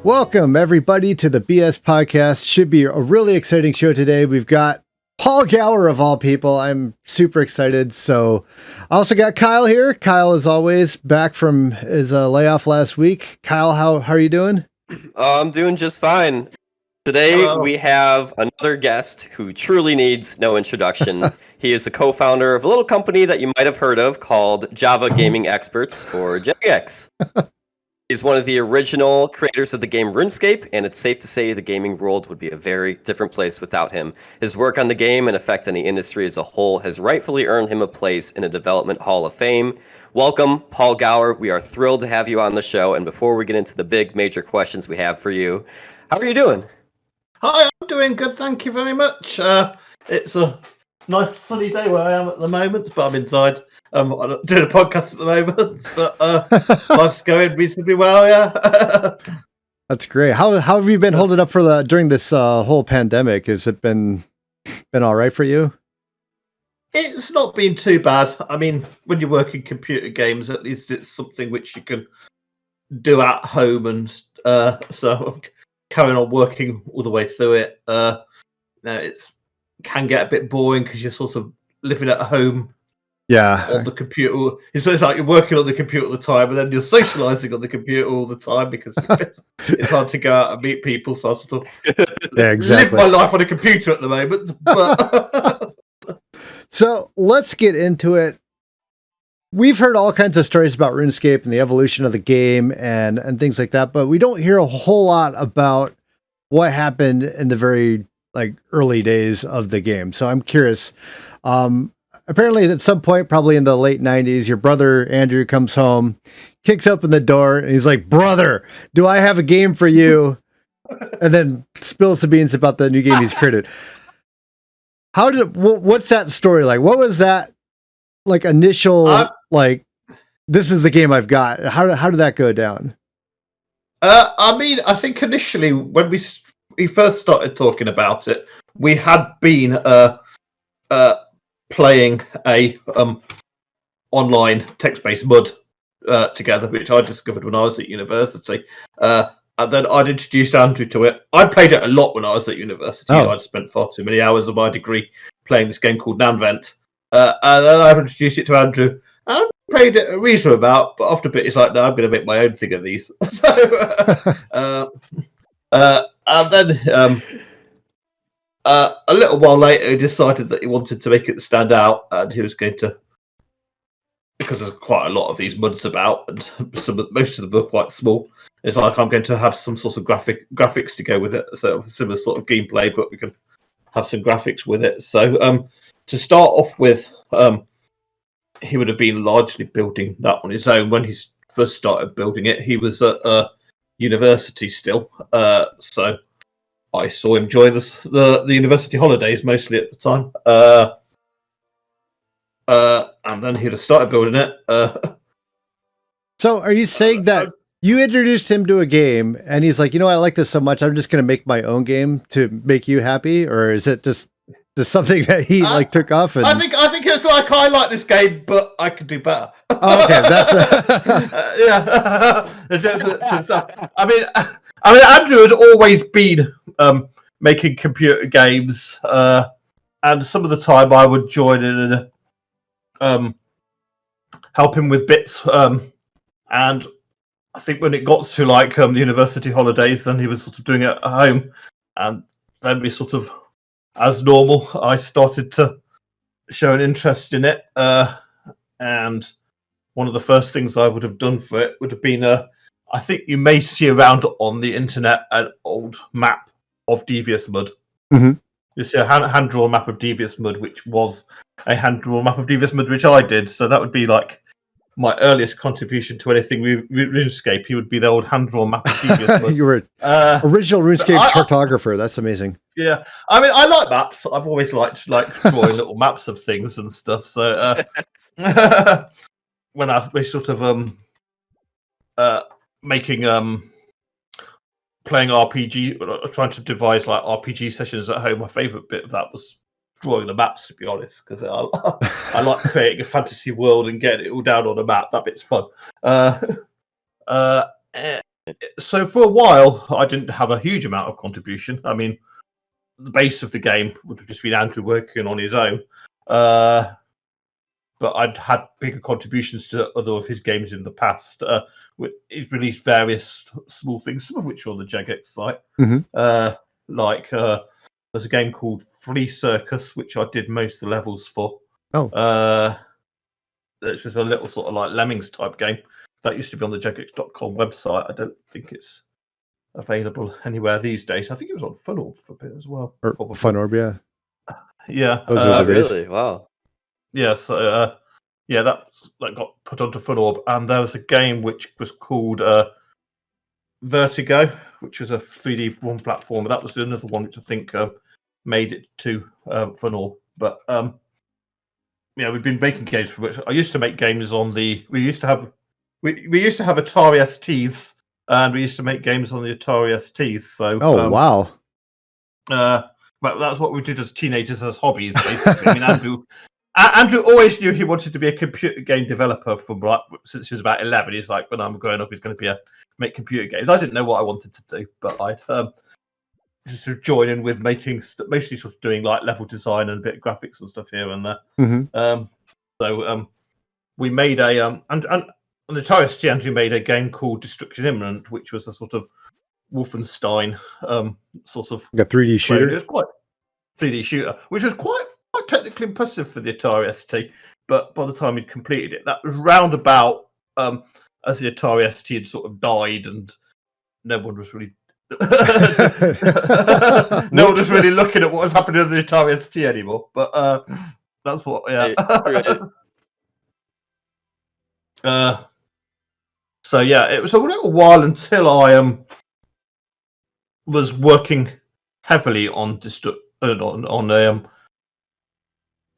Welcome, everybody, to the BS Podcast. Should be a really exciting show today. We've got Paul Gower, of all people. I'm super excited. So I also got Kyle here. Kyle, as always, back from his layoff last week. Kyle, how are you doing? I'm doing just fine. Today we have another guest who truly needs no introduction. He is the co-founder of a little company that you might have heard of called Java Gaming Experts, or JX. He's one of the original creators of the game Runescape, and it's safe to say the gaming world would be a very different place without him. His work on the game and effect on the industry as a whole has rightfully earned him a place in the Development Hall of Fame. Welcome, Paul Gower. We are thrilled to have you on the show, and before we get into the big major questions we have for you, how are you doing? Hi, I'm doing good, thank you very much. It's a nice sunny day where I am at the moment, but I'm inside. I'm doing a podcast at the moment, but life's going reasonably well, yeah. That's great. How have you been holding up for during this whole pandemic? Has it been all right for you? It's not been too bad. I mean, when you work in computer games, at least it's something which you can do at home, and so I'm carrying on working all the way through it. It can get a bit boring because you're sort of living at home. Yeah, on the computer. It's like you're working on the computer all the time, and then you're socializing on the computer all the time because it's hard to go out and meet people. So I sort of live my life on a computer at the moment. But so let's get into it. We've heard all kinds of stories about RuneScape and the evolution of the game and things like that, but we don't hear a whole lot about what happened in the very early days of the game. So I'm curious. Apparently at some point, probably in the late 90s, your brother Andrew comes home, kicks open the door, and he's like, "Brother, do I have a game for you?" And then spills the beans about the new game he's created. What's that story like? What was that initial this is the game I've got? How did that go down? I mean, I think initially when we first started talking about it, we had been playing a online text-based MUD together, which I discovered when I was at university. And then I'd introduced Andrew to it. I played it a lot when I was at university. I'd spent far too many hours of my degree playing this game called Nanvent. And then I introduced it to Andrew. And I played it a reasonable amount, but after a bit, it's like, no, I'm going to make my own thing of these. And then a little while later, he decided that he wanted to make it stand out, and he was going to, because there's quite a lot of these MUDs about, and most of them are quite small. It's like, I'm going to have some sort of graphics to go with it, so similar sort of gameplay, but we can have some graphics with it. So to start off with, he would have been largely building that on his own. When he first started building it, he was at university still, so I saw him join the university holidays mostly at the time, and then he'd have started building it. So, are you saying that you introduced him to a game, and he's like, I like this so much, I'm just going to make my own game to make you happy, or is it just something that he took off? And... I think it's like, I like this game, but I could do better. Oh, okay, that's yeah. I mean, Andrew had always been making computer games, and some of the time I would join in and help him with bits. And I think when it got to the university holidays, then he was sort of doing it at home, and then we sort of, as normal, I started to show an interest in it, and one of the first things I would have done for it would have been I think you may see around on the internet an old map of Devious Mud. Mm-hmm. You see a hand-drawn map of Devious Mud, which was a hand-drawn map of Devious Mud, which I did. So that would be my earliest contribution to anything RuneScape. He would be the old hand-drawn map of Devious Mud. You were original RuneScape cartographer. That's amazing. Yeah, I mean, I like maps. I've always liked drawing little maps of things and stuff. So when we sort of making playing RPG, trying to devise RPG sessions at home, my favourite bit of that was drawing the maps, to be honest, because I like creating a fantasy world and getting it all down on a map. That bit's fun. So for a while, I didn't have a huge amount of contribution. I mean, the base of the game would have just been Andrew working on his own. But I'd had bigger contributions to other of his games in the past. He's released various small things, some of which are on the Jagex site. Like there's a game called Flea Circus, which I did most of the levels for. It's just a little sort of like Lemmings type game that used to be on the Jagex.com website. I don't think it's available anywhere these days. I think it was on Funorb for a bit as well. Or Funorb, yeah. Yeah. Those are the days. Really? Wow. Yeah, so that got put onto Funorb, and there was a game which was called Vertigo, which was a 3D one platformer. That was another one which I think made it to Funorb. But we've been making games for which I used to make games on the. We used to have Atari STs, and we used to make games on the Atari STs. So wow. But that's what we did as teenagers as hobbies. Basically. I mean, Andrew always knew he wanted to be a computer game developer since he was about 11. He's like, when I'm growing up, he's going to make computer games. I didn't know what I wanted to do, but I'd just sort of join in with making mostly sort of doing like level design and a bit of graphics and stuff here and there. So we made a and on the Atari ST, Andrew made a game called Destruction Imminent, which was a sort of Wolfenstein sort of like a 3D shooter. It was quite 3D shooter, which was quite technically impressive for the Atari ST. But by the time he'd completed it, that was round about as the Atari ST had sort of died, and no one was really no one was really looking at what was happening to the Atari ST anymore. But that's what, yeah. So yeah, it was a little while until I was working heavily on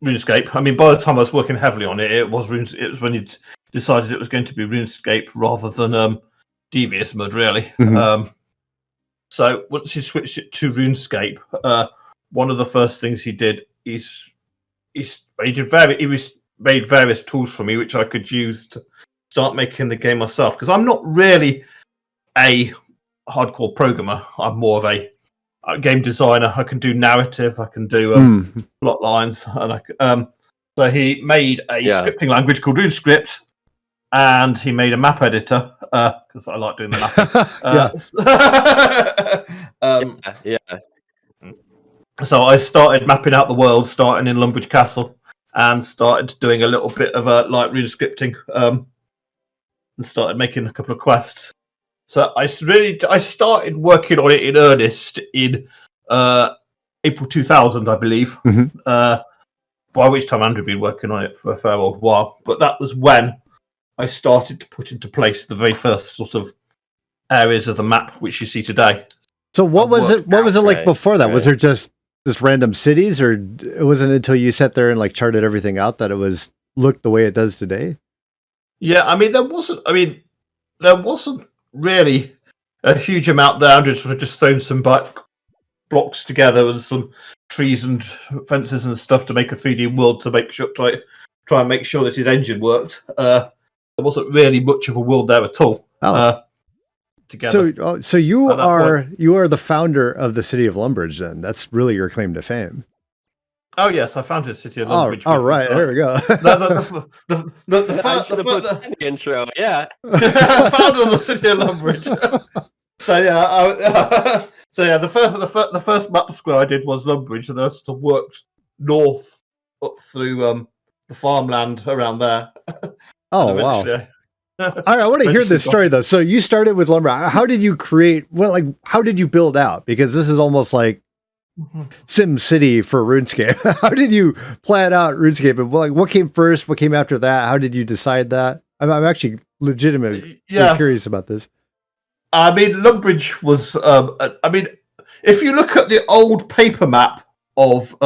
RuneScape. I mean, by the time I was working heavily on it, it was when you decided it was going to be RuneScape rather than Devious Mud, really. So once he switched it to RuneScape, one of the first things he did is he made various tools for me which I could use to start making the game myself. Because I'm not really a hardcore programmer. I'm more of a game designer. I can do narrative. I can do plot lines, and so he made a scripting language called RuneScript, and he made a map editor because I like doing the mapping. So I started mapping out the world, starting in Lumbridge Castle, and started doing a little bit of like RuneScripting, and started making a couple of quests. So I started working on it in earnest in April 2000, I believe. By which time Andrew had been working on it for a fair old while. But that was when I started to put into place the very first sort of areas of the map which you see today. So what was it? What was it like before that? Was there just random cities, or it wasn't until you sat there and like charted everything out that it looked the way it does today? Yeah, I mean there wasn't really a huge amount there. Andrew sort of just thrown some blocks together and some trees and fences and stuff to make a 3D world to try and make sure that his engine worked. There wasn't really much of a world there at all. Together. So you are the founder of the city of Lumbridge, then. That's really your claim to fame. Oh yes, I founded the city of Lumbridge. All right, there we go. The intro, yeah. Founder of the city of Lumbridge. The first map square I did was Lumbridge, and then I sort of worked north up through the farmland around there. Oh wow! All right, I want to hear this story though. So you started with lumber. How did you create? How did you build out? Because this is almost like Sim City for RuneScape. How did you plan out RuneScape? And what came first? What came after that? How did you decide that? I'm actually legitimately curious about this. I mean, Lumbridge was. I mean, if you look at the old paper map of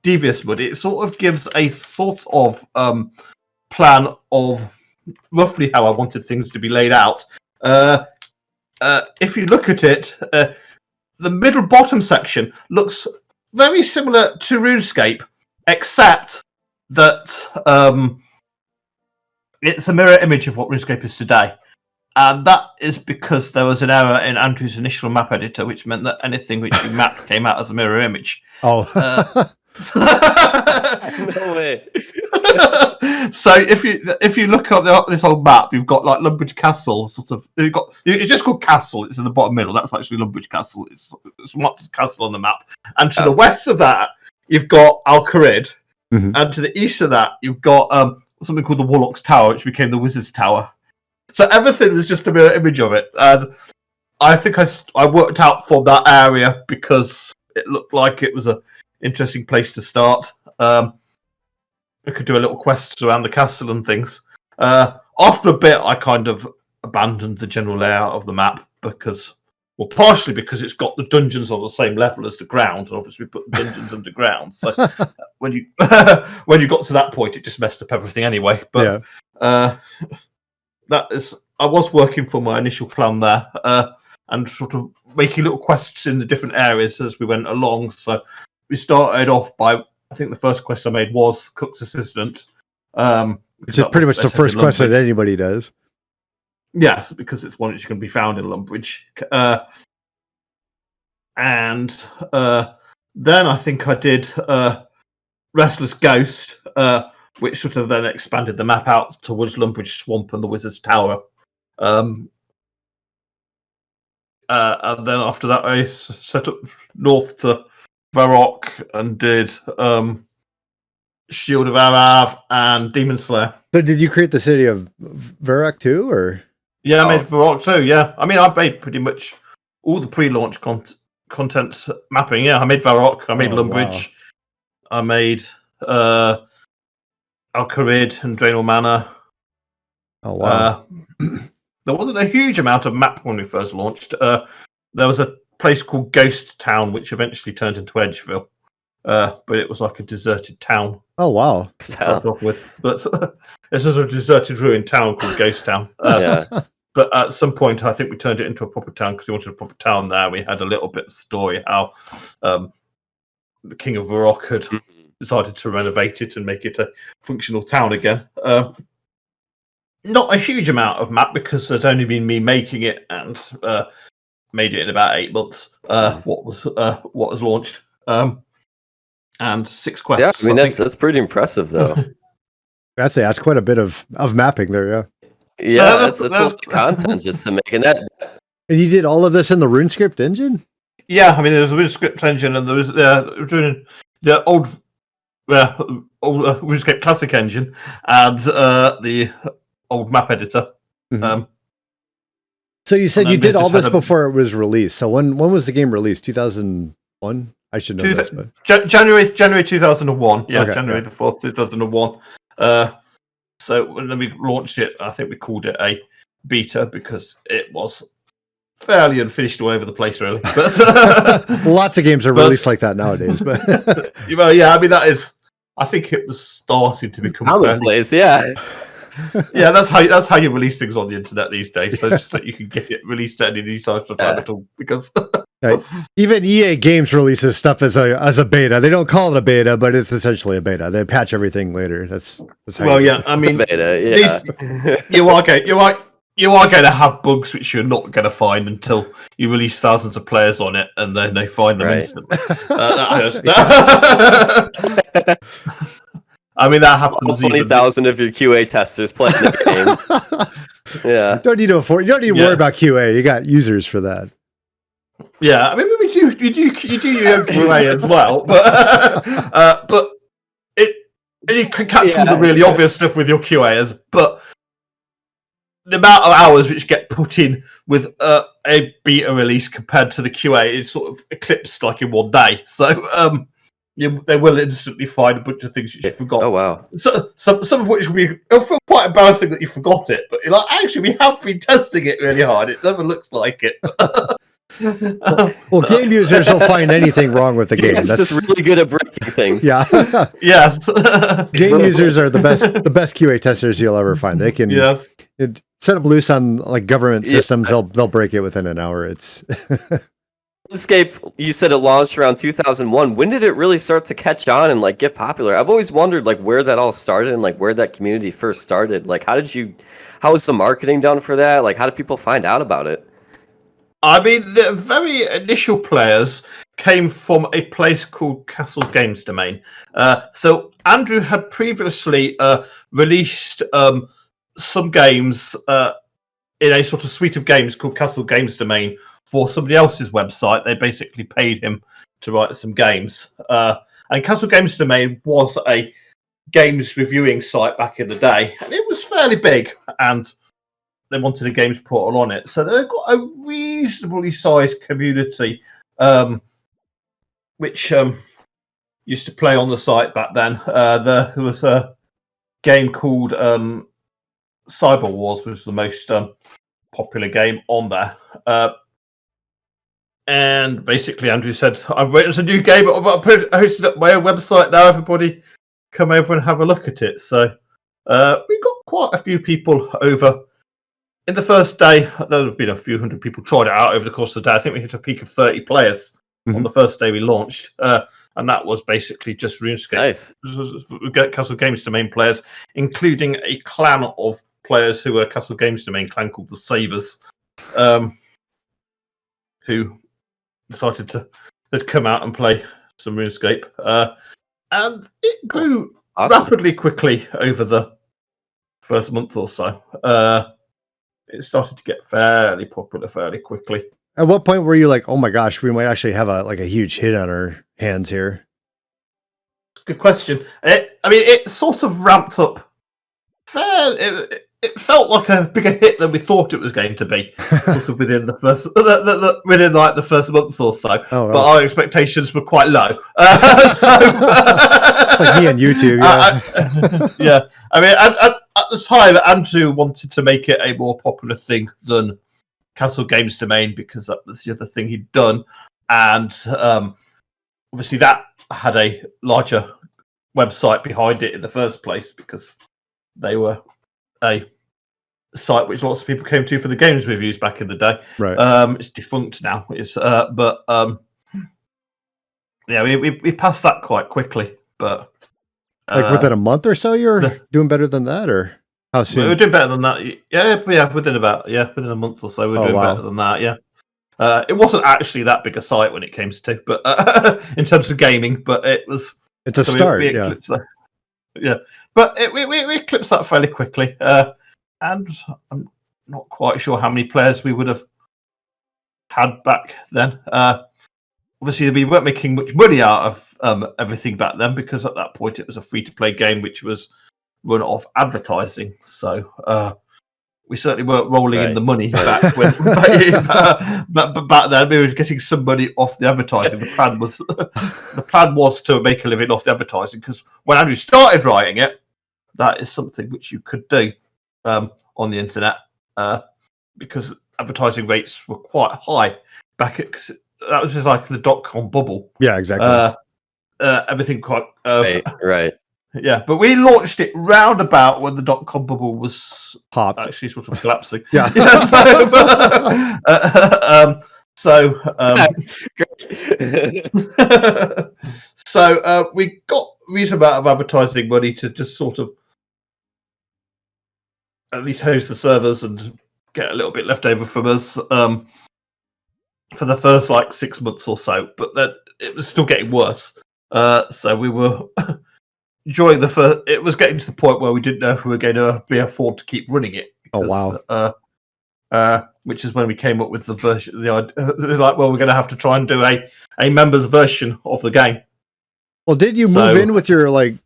Devious Mud, it sort of gives a sort of plan of roughly how I wanted things to be laid out. If you look at it, the middle bottom section looks very similar to RuneScape, except that it's a mirror image of what RuneScape is today. And that is because there was an error in Andrew's initial map editor, which meant that anything which you mapped came out as a mirror image. Oh. No way. So if you look at this whole map, you've got like Lumbridge Castle, sort of. It's just called Castle. It's in the bottom middle. That's actually Lumbridge Castle. It's marked as Castle on the map. And to the west of that, you've got Al-Kharid. Mm-hmm. And to the east of that, you've got something called the Warlock's Tower, which became the Wizard's Tower. So everything was just a mirror image of it. And I think I worked out for that area because it looked like it was an interesting place to start. I could do a little quest around the castle and things. After a bit, I kind of abandoned the general layout of the map because, well, partially because it's got the dungeons on the same level as the ground, and obviously we put the dungeons underground. So when you got to that point, it just messed up everything anyway. But I was working for my initial plan there, and sort of making little quests in the different areas as we went along. So we started off by, I think the first quest I made was Cook's Assistant. Which is pretty much the first quest that anybody does. Yes, because it's one which can be found in Lumbridge. And then I think I did Restless Ghost, which sort of then expanded the map out towards Lumbridge Swamp and the Wizard's Tower. And then after that, I set up north to Varrock and did Shield of Arav and Demon Slayer. So did you create the city of Varrock too, or? Yeah, I made Varrock too, yeah. I mean, I made pretty much all the pre-launch content mapping. Yeah, I made Varrock, I made Lumbridge, wow. I made Al-Kharid and Draenor Manor. Oh, wow. There wasn't a huge amount of map when we first launched. There was a place called Ghost Town, which eventually turned into Edgeville. But it was like a deserted town. Oh, wow. But it's just a deserted ruined town called Ghost Town. But at some point, I think we turned it into a proper town because we wanted a proper town there. We had a little bit of story how the King of Varrock had decided to renovate it and make it a functional town again. Not a huge amount of map because there's only been me making it and made it in about 8 months. What was launched. And 6 quests. Yeah, I mean that's pretty impressive, though. I'd say that's quite a bit of mapping there. Yeah. Yeah, that's a lot of content just to make, and that. And you did all of this in the Runescape engine? Yeah, I mean there was a Runescape engine, and there was doing the old Runescape Classic engine and the old map editor. Mm-hmm. So you said you did all this before it was released. So when was the game released? 2001. I should know this, but January 2001. Yeah, okay, January the 4th, 2001. So when we launched it, I think we called it a beta because it was fairly unfinished all over the place, really. But lots of games are released like that nowadays. But well, yeah, I mean that is. I think it was starting to become commonplace. Yeah. Yeah, that's how you release things on the internet these days. So just so you can get it released at any time at all, because. Right. Even EA Games releases stuff as a beta. They don't call it a beta, but it's essentially a beta. They patch everything later. That's how. Well, yeah, I mean, beta, yeah. You are going to have bugs which you're not going to find until you release thousands of players on it, and then they find them instantly. I mean, that happens. 20,000 of your QA testers playing the game. Yeah, you don't need to worry about QA. You got users for that. Yeah, I mean, you do your own QA as well, but you can catch all the really obvious stuff with your QAs, but the amount of hours which get put in with a beta release compared to the QA is sort of eclipsed like in one day. So they will instantly find a bunch of things you forgot. Oh wow! So some of which it'll feel quite embarrassing that you forgot it, but you're like, actually, we have been testing it really hard. It never looks like it. Well, game users will find anything wrong with the game. That's just really good at breaking things. Yeah. Yes. Game users are the best QA testers you'll ever find. They can set up loose on like government systems. They'll break it within an hour. It's Runescape, you said it launched around 2001. When did it really start to catch on and like get popular? I've always wondered like where that all started and like where that community first started. Like how was the marketing done for that? Like how did people find out about it? I mean, the very initial players came from a place called Castle Games Domain. So Andrew had previously released some games in a sort of suite of games called Castle Games Domain for somebody else's website. They basically paid him to write some games. And Castle Games Domain was a games reviewing site back in the day, and it was fairly big, and they wanted a games portal on it. So they've got a reasonably sized community, which used to play on the site back then. There was a game called Cyber Wars, which was the most popular game on there. And basically, Andrew said, "I've written a new game. I'm hosted up my own website now. Everybody, come over and have a look at it." So we got quite a few people over. In the first day, there would have been a few hundred people tried it out over the course of the day. I think we hit a peak of 30 players on the first day we launched. And that was basically just RuneScape. Nice. We got Castle Games Domain players, including a clan of players who were Castle Games Domain clan called the Sabres, who decided to come out and play some RuneScape. And it grew rapidly quickly over the first month or so. It started to get fairly popular fairly quickly. At what point were you like, "Oh my gosh, we might actually have a huge hit on our hands here"? Good question. It sort of ramped up. It felt like a bigger hit than we thought it was going to be, sort of within the first within like the first month or so. Oh, wow. But our expectations were quite low. It's like me on YouTube. Yeah. Yeah. I mean, at the time, Andrew wanted to make it a more popular thing than Castle Games Domain because that was the other thing he'd done, and obviously that had a larger website behind it in the first place because they were a site which lots of people came to for the games reviews back in the day. Right. It's defunct now. Yeah, we passed that quite quickly, but like within a month or so, you're doing better than that, or how soon? We were doing better than that. Yeah, within a month or so, we're doing better than that. Yeah. It wasn't actually that big a site when it came to, but in terms of gaming, but it was. It's a start, yeah. Yeah, but we eclipsed that fairly quickly, and I'm not quite sure how many players we would have had back then. Obviously, we weren't making much money out of everything back then because at that point it was a free-to-play game which was run off advertising. So we certainly weren't rolling in the money back when. But back then we were getting some money off the advertising. The plan was to make a living off the advertising because when Andrew started writing it, that is something which you could do on the internet because advertising rates were quite high back at. That was just like the .com bubble. Yeah, exactly. Everything quite right. Yeah, but we launched it roundabout when the .com bubble was popped, actually sort of collapsing. Yeah. So we got a reasonable amount of advertising money to just sort of at least host the servers and get a little bit left over from us for the first 6 months or so. But then it was still getting worse. So we were enjoying the first. It was getting to the point where we didn't know if we were going to be afford to keep running it. Because, oh wow! Which is when we came up with the version. We're going to have to try and do a members version of the game. Well, did you move in with your like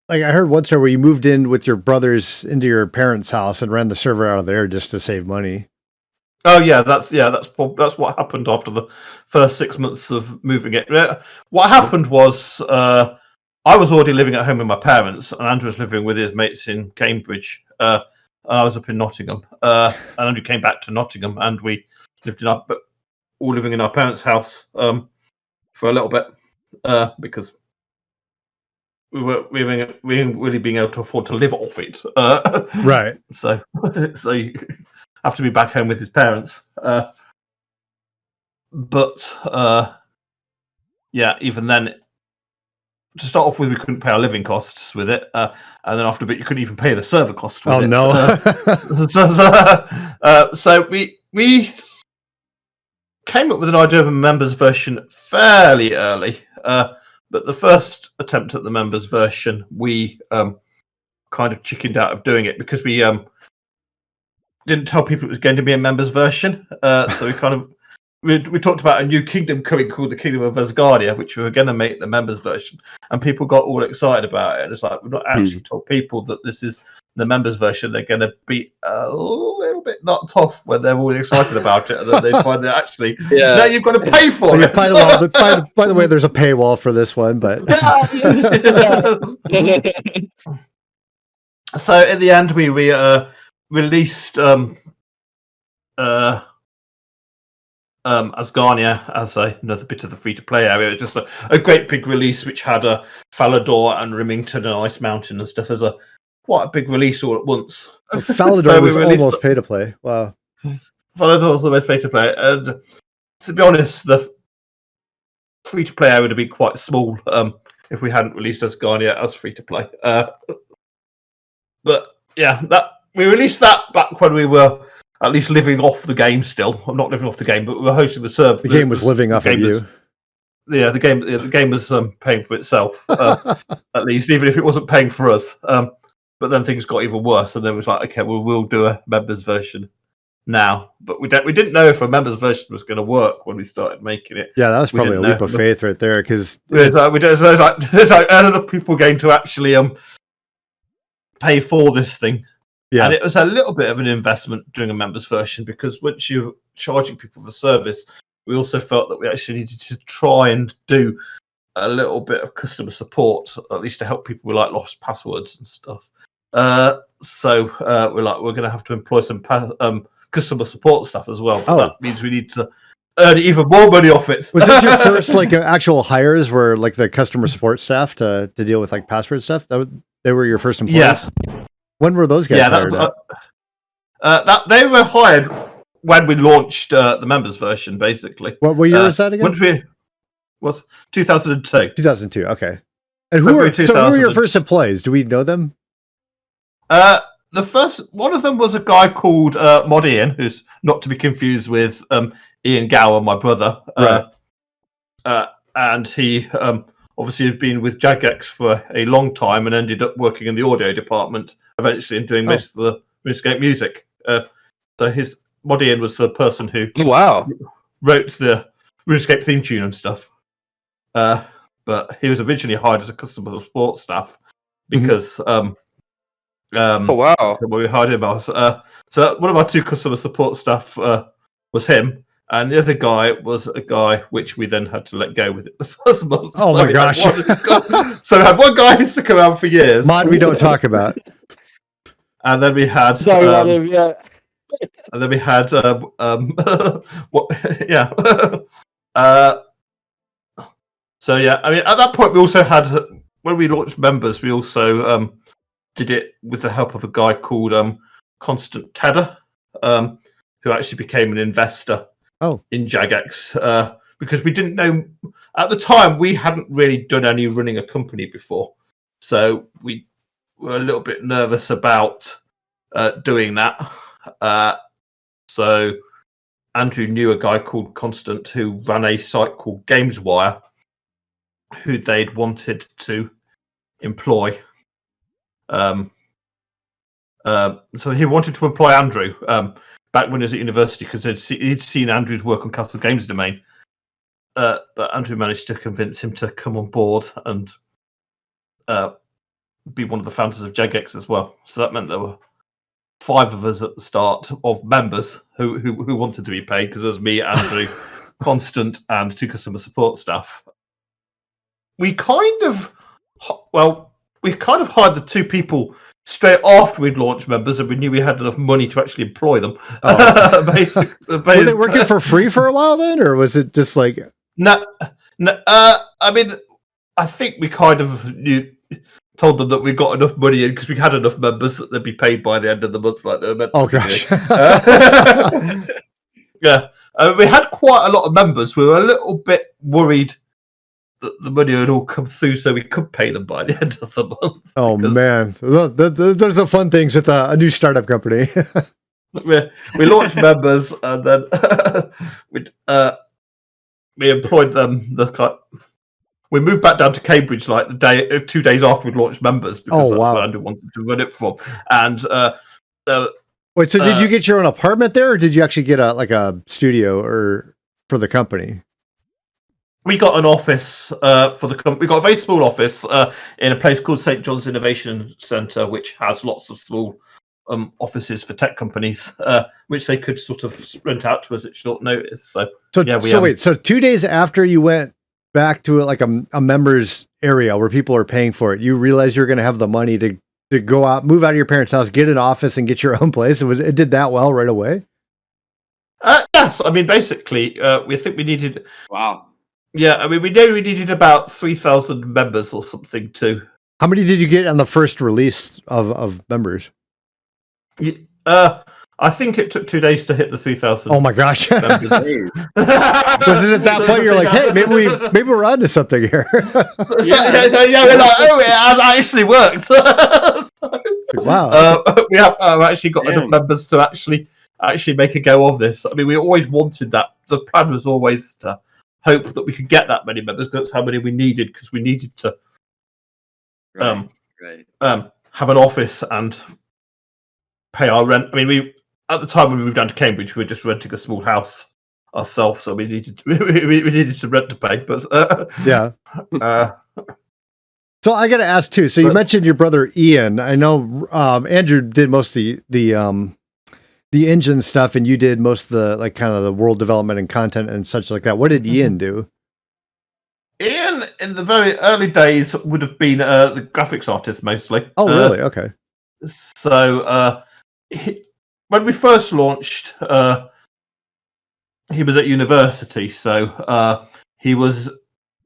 I heard once where you moved in with your brothers into your parents' house and ran the server out of there just to save money? Oh yeah, that's what happened after the first 6 months of moving it. What happened was I was already living at home with my parents, and Andrew was living with his mates in Cambridge. I was up in Nottingham, and Andrew came back to Nottingham, and we lived all living in our parents' house for a little bit because we weren't really being able to afford to live off it. Right. So you have to be back home with his parents. but even then, to start off with, we couldn't pay our living costs with it, and then after a bit, you couldn't even pay the server costs with it. No! So we came up with an idea of a members version fairly early, but the first attempt at the members version, we kind of chickened out of doing it because we didn't tell people it was going to be a members version. So we kind of we talked about a new kingdom coming called the Kingdom of Asgardia, which we were going to make the members version, and people got all excited about it. And it's like we've not actually told people that this is the members version. They're going to be a little bit knocked off when they're all excited about it, and then they find that actually now you've got to pay for it. By the way, there's a paywall for this one, but so in the end, we released Asgardia as another bit of the free-to-play area. Just a great big release which had a Falador and Remington and Ice Mountain and stuff as quite a big release all at once. Well, Falador was almost pay-to-play. Wow. Falador was almost pay-to-play. And to be honest, the free-to-play area would have been quite small if we hadn't released Asgardia as free-to-play. But yeah, we released that back when we were at least living off the game still. I'm not living off the game, but we were hosting the server. The game was living off of you. Yeah, the game was paying for itself, at least, even if it wasn't paying for us. But then things got even worse, and then it was like, okay, well, we'll do a members version now. But we didn't know if a members version was going to work when we started making it. Yeah, that was probably a leap of faith right there, because there's enough people going to actually pay for this thing. Yeah. And it was a little bit of an investment doing a members version, because once you're charging people for service, we also felt that we actually needed to try and do a little bit of customer support, at least to help people with like lost passwords and stuff. So we're going to have to employ some customer support stuff as well. That means we need to earn even more money off it. Was this your first actual hires, were like the customer support staff to deal with like password stuff? They were your first employees? Yes. When were those guys hired? They were hired when we launched the members version, basically. What year was that again? Was 2002. 2002. Okay. And who were your first employees? Do we know them? The first one of them was a guy called Mod Ian, who's not to be confused with Ian Gower, my brother. Right. And he obviously had been with Jagex for a long time and ended up working in the audio department eventually and doing most of the Runescape music. So Mod Ian was the person who wrote the Runescape theme tune and stuff. But he was originally hired as a customer support staff because so we hired him. So one of our two customer support staff was him, and the other guy was a guy which we then had to let go with it the first month. Oh my gosh! So we had one guy who stuck around for years. Mod we don't talk about. And then we had and then we had so yeah, I mean, at that point we also had, when we launched members, we also did it with the help of a guy called Constant Tedder, who actually became an investor in Jagex, because we didn't know at the time, we hadn't really done any running a company before, so we were a little bit nervous about doing that. So Andrew knew a guy called Constant who ran a site called GamesWire, who they'd wanted to employ. So he wanted to employ Andrew back when he was at university, because he'd seen Andrew's work on Castle Games Domain. But Andrew managed to convince him to come on board and be one of the founders of Jagex as well. So that meant there were 5 of us at the start of members who wanted to be paid, because there was me, Andrew, Constant, and 2 customer support staff. We kind of hired the 2 people straight after we'd launched members, and we knew we had enough money to actually employ them. Basically, were they working for free for a while then, or was it just like? No. I mean, I think we kind of told them that we got enough money in because we had enough members that they'd be paid by the end of the month, like they were meant to. Oh gosh. Yeah. We had quite a lot of members. We were a little bit worried that the money would all come through so we could pay them by the end of the month. Oh, man. Those are the fun things with a new startup company. we launched members, and then we employed them. We moved back down to Cambridge like 2 days after we'd launched members, because that's where Andrew wanted to run it from. And wait, so did you get your own apartment there, or did you actually get a studio or for the company? We got an office for the company. We got a very small office in a place called St. John's Innovation Centre, which has lots of small offices for tech companies, which they could sort of rent out to us at short notice. So wait, so 2 days after you went back to like a members area where people are paying for it, you realized you were going to have the money to go out, move out of your parents' house, get an office, and get your own place. It did that well right away. Yes, I mean basically, we think we needed. Wow. Yeah, I mean we knew we needed about 3,000 members or something too. How many did you get on the first release of members? I think it took 2 days to hit the 3,000. Oh my gosh! Wasn't it at that point you're like, hey, maybe we're onto something here? We're like, oh, it actually worked. Wow. We have actually got enough members to actually make a go of this. I mean, we always wanted that. The plan was always to hope that we could get that many members. That's how many we needed, because we needed to have an office and pay our rent. I mean, we at the time when we moved down to Cambridge, we were just renting a small house ourselves, so we needed some rent to pay. But yeah. So I got to ask too. So you mentioned your brother Ian. I know Andrew did most of the engine stuff, and you did most of the kind of the world development and content and such like that. What did Ian do? Ian, in the very early days, would have been the graphics artist mostly. Oh, really? Okay. So when we first launched, he was at university, so he was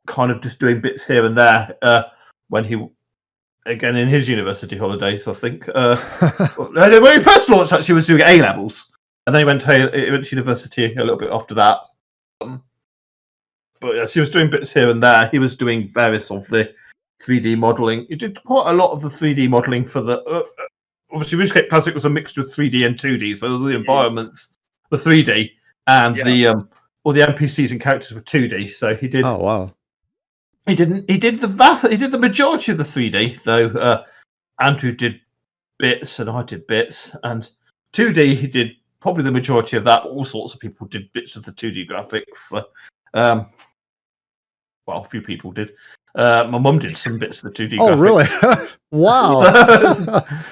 kind of just doing bits here and there when he, again, in his university holidays, I think. When he first launched, actually, he was doing A-levels, and then he went to university a little bit after that. But yes, he was doing bits here and there. He was doing various of the 3D modelling. He did quite a lot of the 3D modelling for the... obviously, Runescape Classic was a mixture of 3D and 2D, so the environments were 3D, and all the NPCs and characters were 2D. So he did. Oh wow! He did the majority of the 3D, though. Andrew did bits, and I did bits, and 2D he did probably the majority of that. All sorts of people did bits of the 2D graphics. So, well, a few people did. My mum did some bits of the 2D graphics. Oh, really? Wow.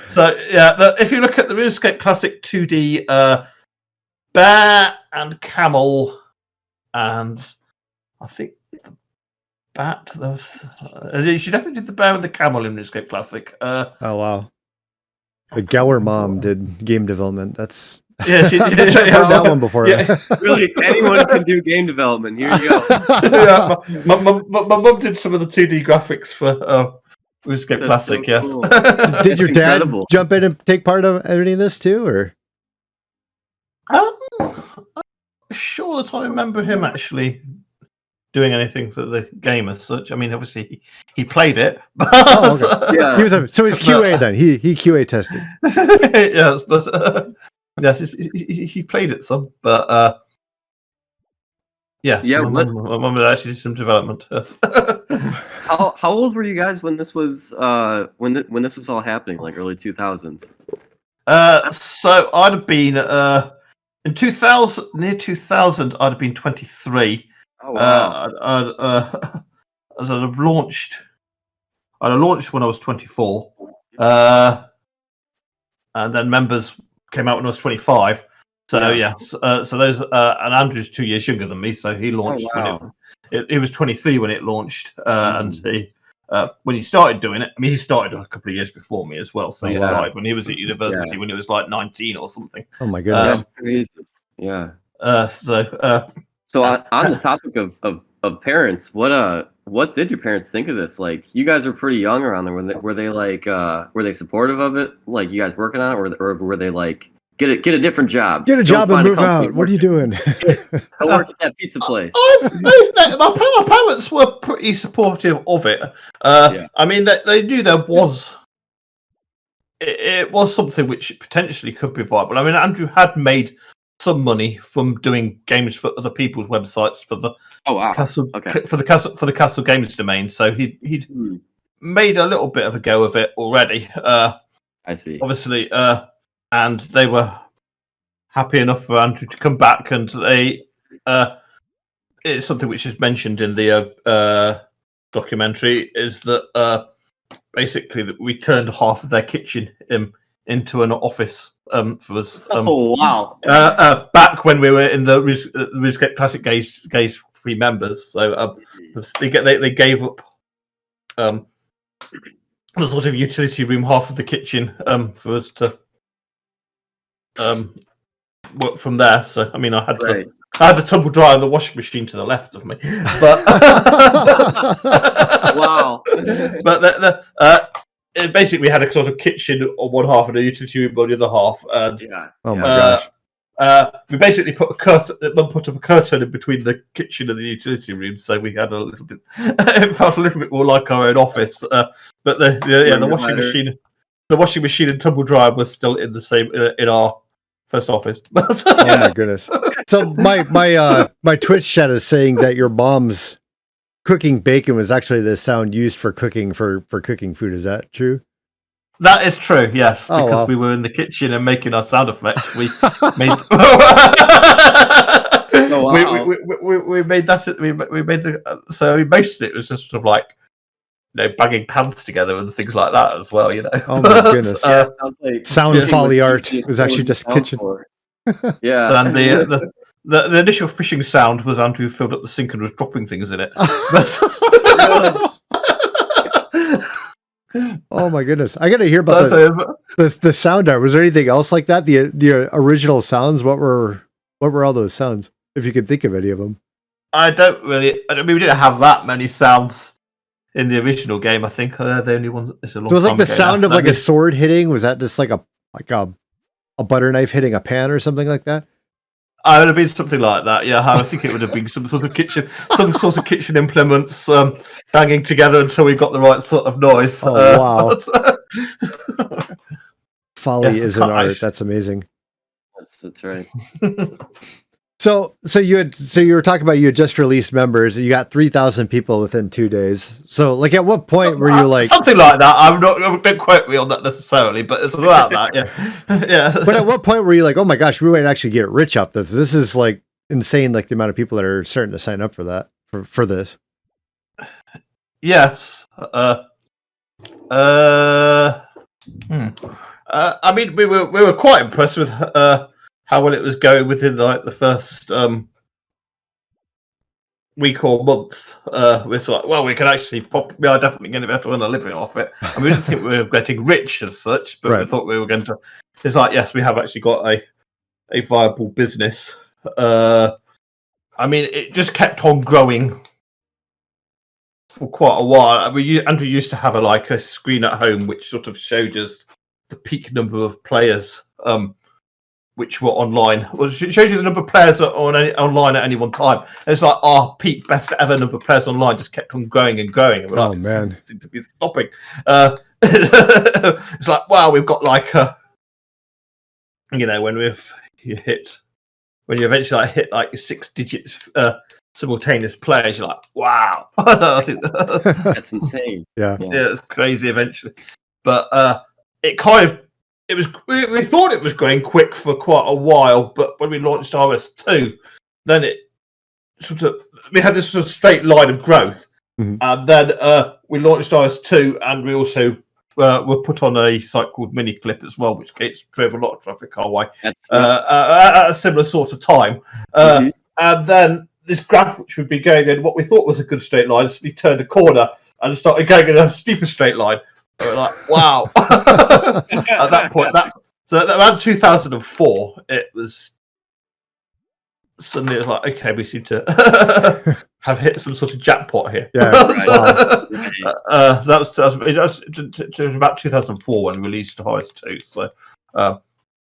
So if you look at the RuneScape Classic 2D, bear and camel, and I think the bat. She definitely did the bear and the camel in RuneScape Classic. Oh, wow. The Gower mom did game development. That's... Yeah, I've heard that one before. Yeah, really, anyone can do game development. Here you go. Yeah, my mum did some of the 2D graphics for RuneScape Classic. So cool. Yes. Did your dad jump in and take part of any of this too, or? I'm sure that I remember him actually doing anything for the game as such. I mean, obviously he played it. Oh, okay. Yeah. So he's QA then. He QA tested. Yes, but. Yes, he played it some, but yes. Yeah, my mum actually did some development. Yes. How old were you guys when this was when this was all happening, like early 2000s? So I'd have been in 2000, near 2000. I'd have been 23. Oh wow! I'd have launched when I was 24, and then members came out when I was 25. So so those and Andrew's 2 years younger than me, so he launched when he was 23 when it launched, and he when he started doing it. I mean, he started a couple of years before me as well. So he started when he was at university when he was like 19 or something. Oh my goodness, that's crazy. Yeah. So on the topic of parents, what did your parents think of this? Like, you guys were pretty young around there. Were they like were they supportive of it? Like, you guys working on it, or were they like Get a different job. Get a job Don't and find move company. out. What are you doing? Go work at that pizza place. My parents were pretty supportive of it. Yeah. I mean, they knew there was. It was something which potentially could be viable. I mean, Andrew had made some money from doing games for other people's websites for the Oh wow. Castle Okay. for the Castle Games domain. So he'd made a little bit of a go of it already. I see. Obviously, and they were happy enough for Andrew to come back, and they it's something which is mentioned in the documentary is that basically that we turned half of their kitchen into an office for us. Oh wow. Back when we were in the Runescape Classic Gaze free members, so they gave up the sort of utility room, half of the kitchen, for us to work from there. So I mean, I had the tumble dryer and the washing machine to the left of me, but Wow. But basically we had a sort of kitchen on one half and a utility room on the other half. And, oh my gosh. We basically put up a curtain in between the kitchen and the utility room, so we had a little bit. It felt a little bit more like our own office. But the washing machine and tumble dryer was still in the same in our first office. Oh my goodness. So my Twitch chat is saying that your mom's cooking bacon was actually the sound used for cooking for cooking food. Is that true? That is true, yes. Oh, because wow. we were in the kitchen and making our sound effects. We made. Oh, wow. we made that. We made the. So most of it was just sort of like, banging pans together and things like that as well. Oh my goodness. Sounds like Sound folly art was actually just kitchen. Yeah. So, and the initial fishing sound was Andrew filled up the sink and was dropping things in it. Oh my goodness! I gotta hear about the sound art. Was there anything else like that? The original sounds. What were all those sounds? If you could think of any of them. I don't really. I mean, we didn't have that many sounds in the original game. I think the only one. It's a long So it was like the time ago sound now. of like a sword hitting. Was that just like a butter knife hitting a pan or something like that? It would have been something like that. Yeah, I think it would have been some sort of kitchen implements banging together until we got the right sort of noise. Oh wow! Folly is an art. That's amazing. That's right. So you were talking about you had just released members. And you got 3,000 people within 2 days. So like, at what point were you like something like that? Don't quote me on that necessarily, but it's about that. Yeah, yeah. But at what point were you like, oh my gosh, we might actually get rich off this? This is like insane. Like the amount of people that are starting to sign up for that for this. Yes. I mean, we were quite impressed with how well it was going within like the first week or month. We thought, well, we can actually we are definitely going to be able to earn a living off it. And we didn't think we were getting rich as such, but we thought we were going to. It's like, yes, we have actually got a viable business. I mean, it just kept on growing for quite a while. I mean, Andrew used to have a screen at home which sort of showed us the peak number of players which were online. Well, it shows you the number of players online at any one time. And it's like our peak best ever number of players online just kept on growing and growing. And we're man, it seems to be stopping. It's like, wow, we've got when you eventually hit like 6 digits simultaneous players, you're like, wow. I think that's insane. Yeah, it's crazy eventually. But we thought it was going quick for quite a while, but when we launched RS2, then we had this sort of straight line of growth. Mm-hmm. And then we launched RS2, and we also were put on a site called MiniClip as well, which drove a lot of traffic our way at a similar sort of time. And then this graph, which would be going in what we thought was a good straight line, suddenly turned a corner and started going in a steeper straight line. And we're like, wow. At that point, around 2004, it was suddenly like, okay, we seem to have hit some sort of jackpot here. Yeah, that was about 2004 when we released RS2. So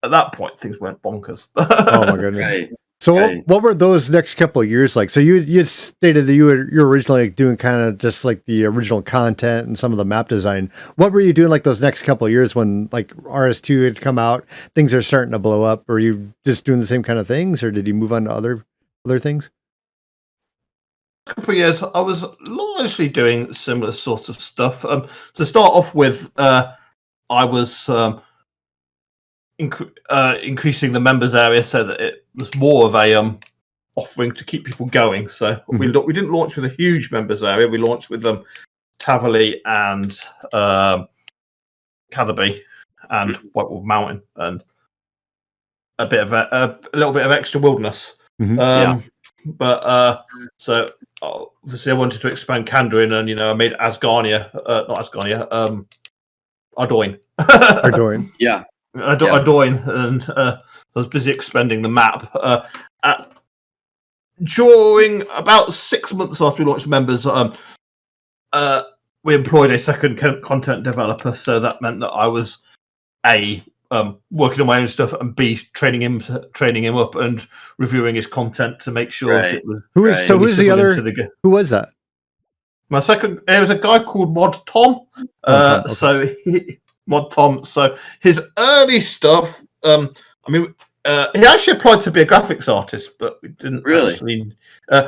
at that point things went bonkers. Oh my goodness. Right. So Right. what were those next couple of years like? So you stated that you're originally doing kind of just like the original content and some of the map design. What were you doing like those next couple of years when like RS2 had come out, things are starting to blow up? Were you just doing the same kind of things, or did you move on to other things? Couple of years, I was largely doing similar sort of stuff. To start off with, I was increasing the members area so that it was more of a offering to keep people going. So we didn't launch with a huge members area. We launched with Taverley and Catherby and Whitewolf Mountain and a little bit of extra wilderness. But so obviously I wanted to expand Kandarin, and I made Asgarnia, not Asgarnia, Ardoin. Ardoin. Yeah. Ardoin, and I was busy expanding the map. During about 6 months after we launched members, we employed a second content developer, so that meant that I was working on my own stuff, and B, training him up and reviewing his content to make sure that it was. Who's the other? Who was that? My second, it was a guy called Mod Tom. So Mod Tom. So his early stuff. He actually applied to be a graphics artist, but we didn't actually.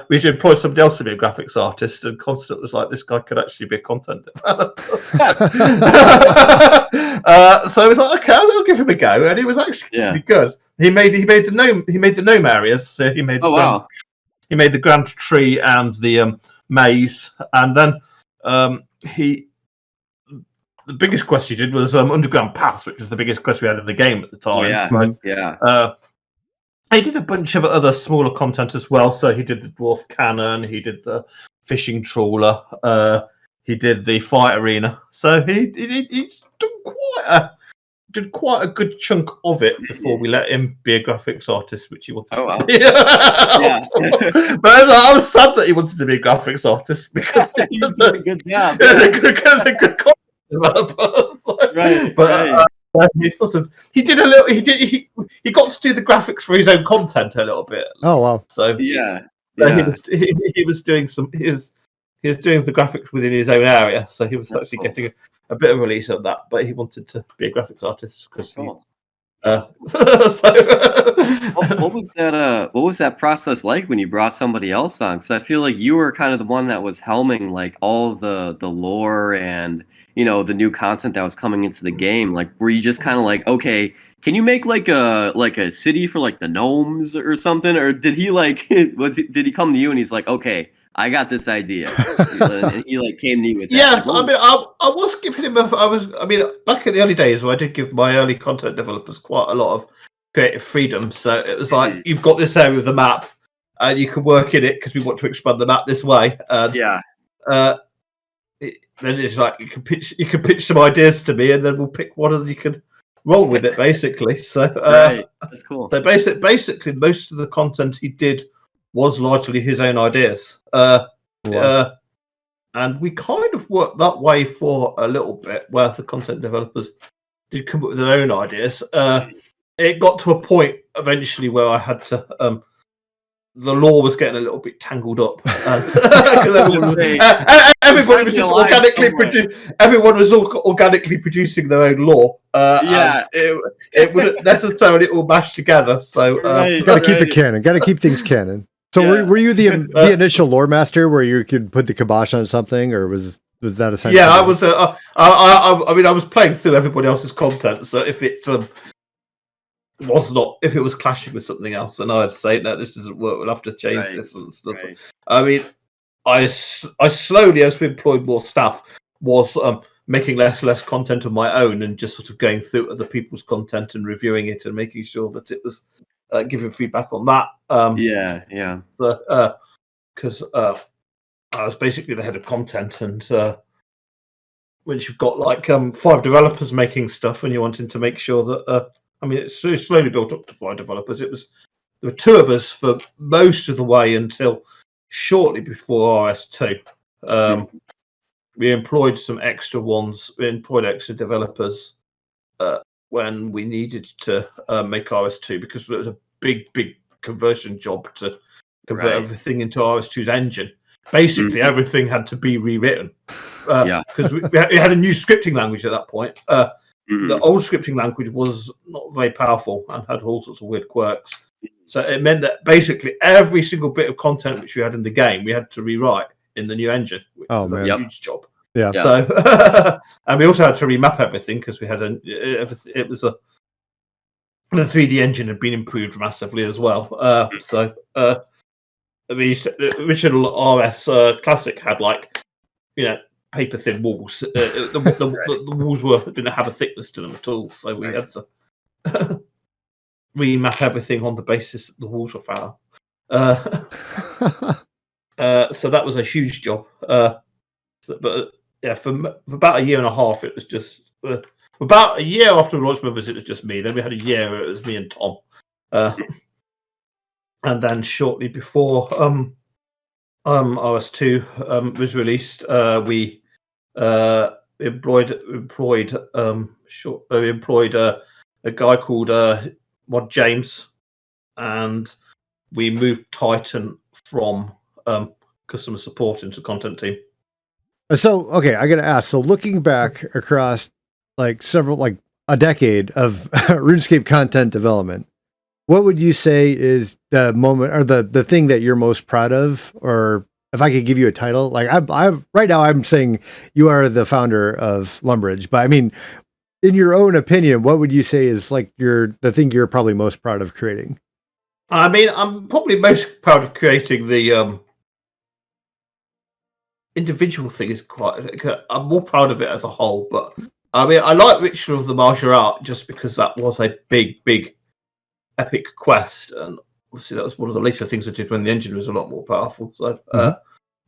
We employed somebody else to be a graphics artist, and Constant was like, "This guy could actually be a content developer." So he was like, "Okay, I'll give him a go," and he was actually pretty good. He made the gnome areas. So he made he made the Grand Tree and the maze, and then the biggest quest he did was Underground Pass, which was the biggest quest we had in the game at the time. He did a bunch of other smaller content as well. So he did the Dwarf Cannon, he did the Fishing Trawler, he did the Fight Arena. So he's did quite a good chunk of it before we let him be a graphics artist, which he wanted to be. But I was sad that he wanted to be a graphics artist because he was doing a good job. Because a good content developer. He got to do the graphics for his own content a little bit. Oh wow! So he was doing the graphics within his own area, so he was actually getting a bit of release of that. But he wanted to be a graphics artist because. What was that process like when you brought somebody else on? Because I feel like you were kind of the one that was helming like all the lore and the new content that was coming into the game. Like, were you just kind of like, okay, can you make like a city for like the gnomes or something? Or did he did he come to you and he's like, okay, I got this idea, and he like came to you with that? Yes, I was giving him back in the early days where I did give my early content developers quite a lot of creative freedom. So it was like, you've got this area of the map and you can work in it because we want to expand the map this way. Then it's like you can pitch some ideas to me, and then we'll pick one and you can roll with it, basically. So that's cool. So basically, most of the content he did was largely his own ideas. And we kind of worked that way for a little bit, where the content developers did come up with their own ideas. It got to a point eventually where I had to. The lore was getting a little bit tangled up. Everybody was just everyone was organically producing their own lore. It wouldn't necessarily all mash together. So got to keep it canon. Got to keep things canon. So were you the initial lore master where you could put the kibosh on something, or was that essentially? Yeah, I was. I was playing through everybody else's content. So if it if it was clashing with something else, then I'd say no, this doesn't work. We'll have to change this and stuff. I slowly, as we employed more staff, was making less content of my own and just sort of going through other people's content and reviewing it and making sure that it was giving feedback on that. Because I was basically the head of content, and once you've got like 5 developers making stuff, and you're wanting to make sure that it slowly built up to 5 developers. There were 2 of us for most of the way until shortly before RS2. We employed some extra ones. We employed extra developers when we needed to make RS2 because it was a big conversion job to convert everything into RS2's engine. Basically, everything had to be rewritten because we had a new scripting language at that point. The old scripting language was not very powerful and had all sorts of weird quirks. So it meant that basically every single bit of content which we had in the game, we had to rewrite in the new engine, which was a huge job. Yeah. So, and we also had to remap everything because we had it was the 3D engine had been improved massively as well. The original RS Classic had paper thin walls. The walls didn't have a thickness to them at all, so we had to remap everything on the basis that the walls were foul. So that was a huge job. For about a year and a half, it was just about a year after the launch members, it was just me. Then we had a year, it was me and Tom, and then shortly before RS2 was released, we employed a guy called Mod James, and we moved Titan from customer support into content team. So, okay, I got to ask. So, looking back across a decade of RuneScape content development, what would you say is the moment or the thing that you're most proud of? Or if I could give you a title, like I right now, I'm saying you are the founder of Lumbridge, but I mean, in your own opinion, what would you say is like the thing you're probably most proud of creating? I mean, I'm probably most proud of creating the individual thing is I'm more proud of it as a whole, but I mean, I like Ritual of the Martial Art just because that was a big epic quest, and obviously that was one of the later things I did when the engine was a lot more powerful. So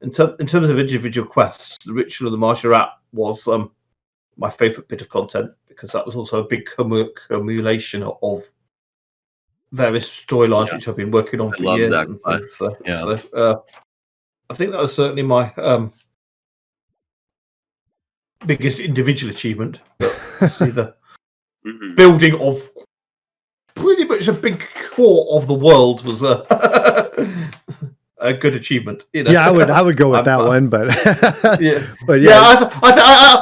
in terms of individual quests, the Ritual of the Martial Art was my favorite bit of content because that was also a big accumulation of various storylines which I've been working on for years and things. So I think that was certainly my biggest individual achievement. But see the building of pretty much a big core of the world was a good achievement. Yeah, I would go with that one, but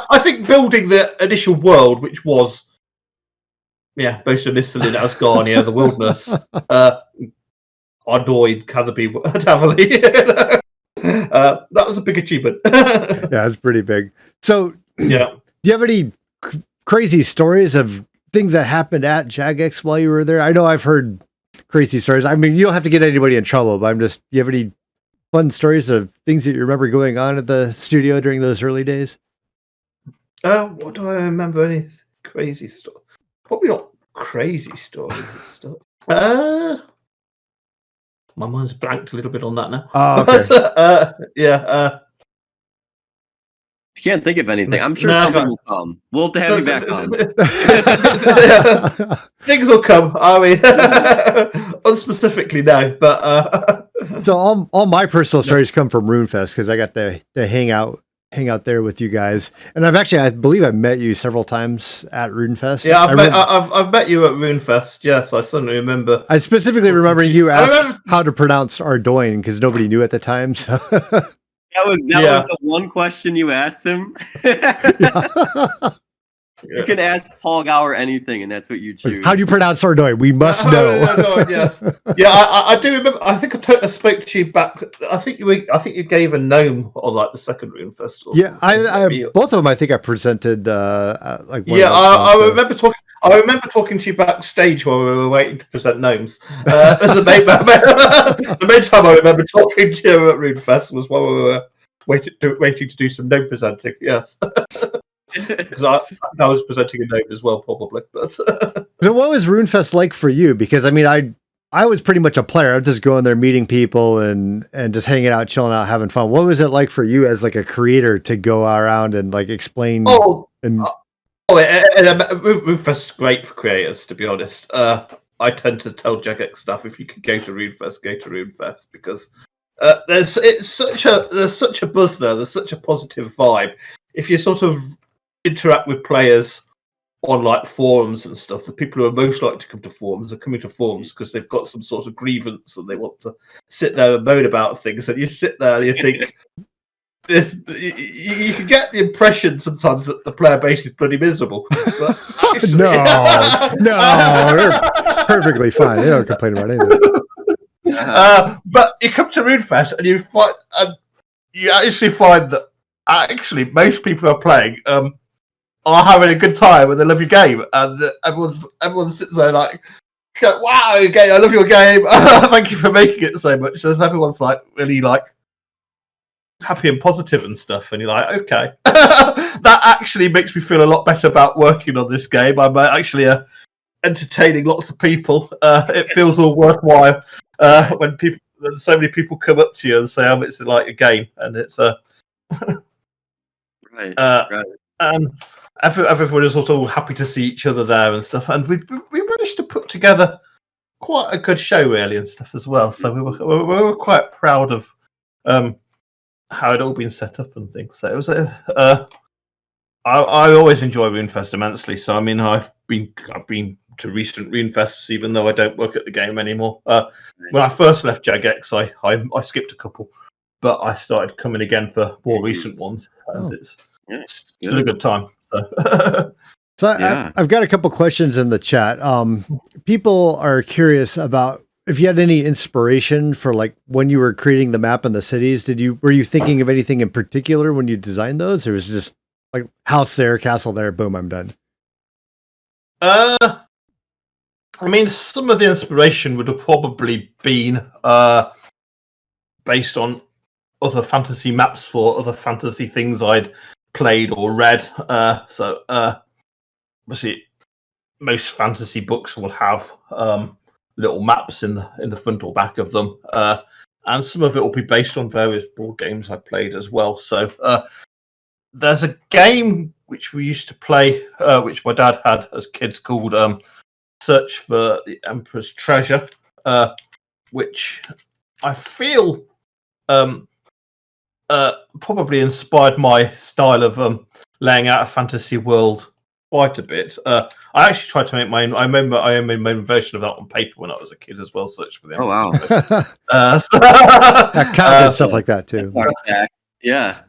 I think building the initial world, which was most initially in Asgarnia, the wilderness, Ardoid, Cannabis, Tavali. That was a big achievement. Yeah, it's pretty big. So, do you have any crazy stories of things that happened at Jagex while you were there? I know I've heard crazy stories. I mean, you don't have to get anybody in trouble, but do you have any fun stories of things that you remember going on at the studio during those early days? What do I remember? Any crazy stories? Probably not crazy stories and stuff. My mind's blanked a little bit on that now. Oh, okay. If you can't think of anything, I'm sure something will come. We'll have to have you back on. Things will come. I mean, unspecifically no, but so all my personal stories come from RuneFest because I got to hang out there with you guys, and I believe I've met you several times at RuneFest. Yeah, I've met you at RuneFest. Yes, I certainly remember. I specifically remember you asked how to pronounce Ardoin because nobody knew at the time. So. That was the one question you asked him. You can ask Paul Gower anything, and that's what you choose. How do you pronounce Ardoin? We must know. Yes. Yeah, I do remember. I think I spoke to you back. I think you gave a gnome on like the second Rune Festival. Yeah, I both of them. I think I presented I remember talking. I remember talking to you backstage while we were waiting to present gnomes. The main time I remember talking to you at RuneFest was while we were waiting to do some gnome presenting. Yes, because I was presenting a gnome as well, probably. But so what was RuneFest like for you? Because I mean, I was pretty much a player. I was just going there, meeting people, and just hanging out, chilling out, having fun. What was it like for you as like a creator to go around and like explain? RuneFest is great for creators, to be honest. I tend to tell Jagex stuff. If you could go to RuneFest, go to RuneFest because there's such a buzz there. There's such a positive vibe. If you sort of interact with players on like forums and stuff, the people who are most likely to come to forums are coming to forums because they've got some sort of grievance and they want to sit there and moan about things. And you sit there and you think, you can get the impression sometimes that the player base is pretty miserable. But actually, no, they're perfectly fine. They don't complain about anything. But you come to RuneFest and you actually find that actually most people who are playing are having a good time and they love your game, and everyone sits there like, wow, okay, I love your game. Thank you for making it so much. So everyone's like really like happy and positive and stuff, and you're like, okay, that actually makes me feel a lot better about working on this game. I'm actually entertaining lots of people. It feels all worthwhile when so many people come up to you and say how much they like a game, and it's right. And everyone is also happy to see each other there and stuff. And we managed to put together quite a good show really and stuff as well. So we were quite proud of how it all been set up and things. So it was I always enjoy RuneFest immensely. So I mean, I've been to recent RuneFests, even though I don't work at the game anymore. When I first left Jagex, I skipped a couple, but I started coming again for more recent ones, and it's still a good time. So I've got a couple questions in the chat. People are curious about if you had any inspiration for like when you were creating the map and the cities. Were you thinking of anything in particular when you designed those, or was it just like house there, castle there, boom, I'm done? I mean, some of the inspiration would have probably been based on other fantasy maps for other fantasy things I'd played or read. So obviously, most fantasy books will have little maps in the front or back of them, and some of it will be based on various board games I played as well. So there's a game which we used to play, which my dad had as kids, called Search for the Emperor's Treasure, which I feel probably inspired my style of laying out a fantasy world quite a bit. I actually tried to make my own. I remember I made my own version of that on paper when I was a kid as well. Search for the Emperor's Treasure. That counted stuff like that too. Yeah.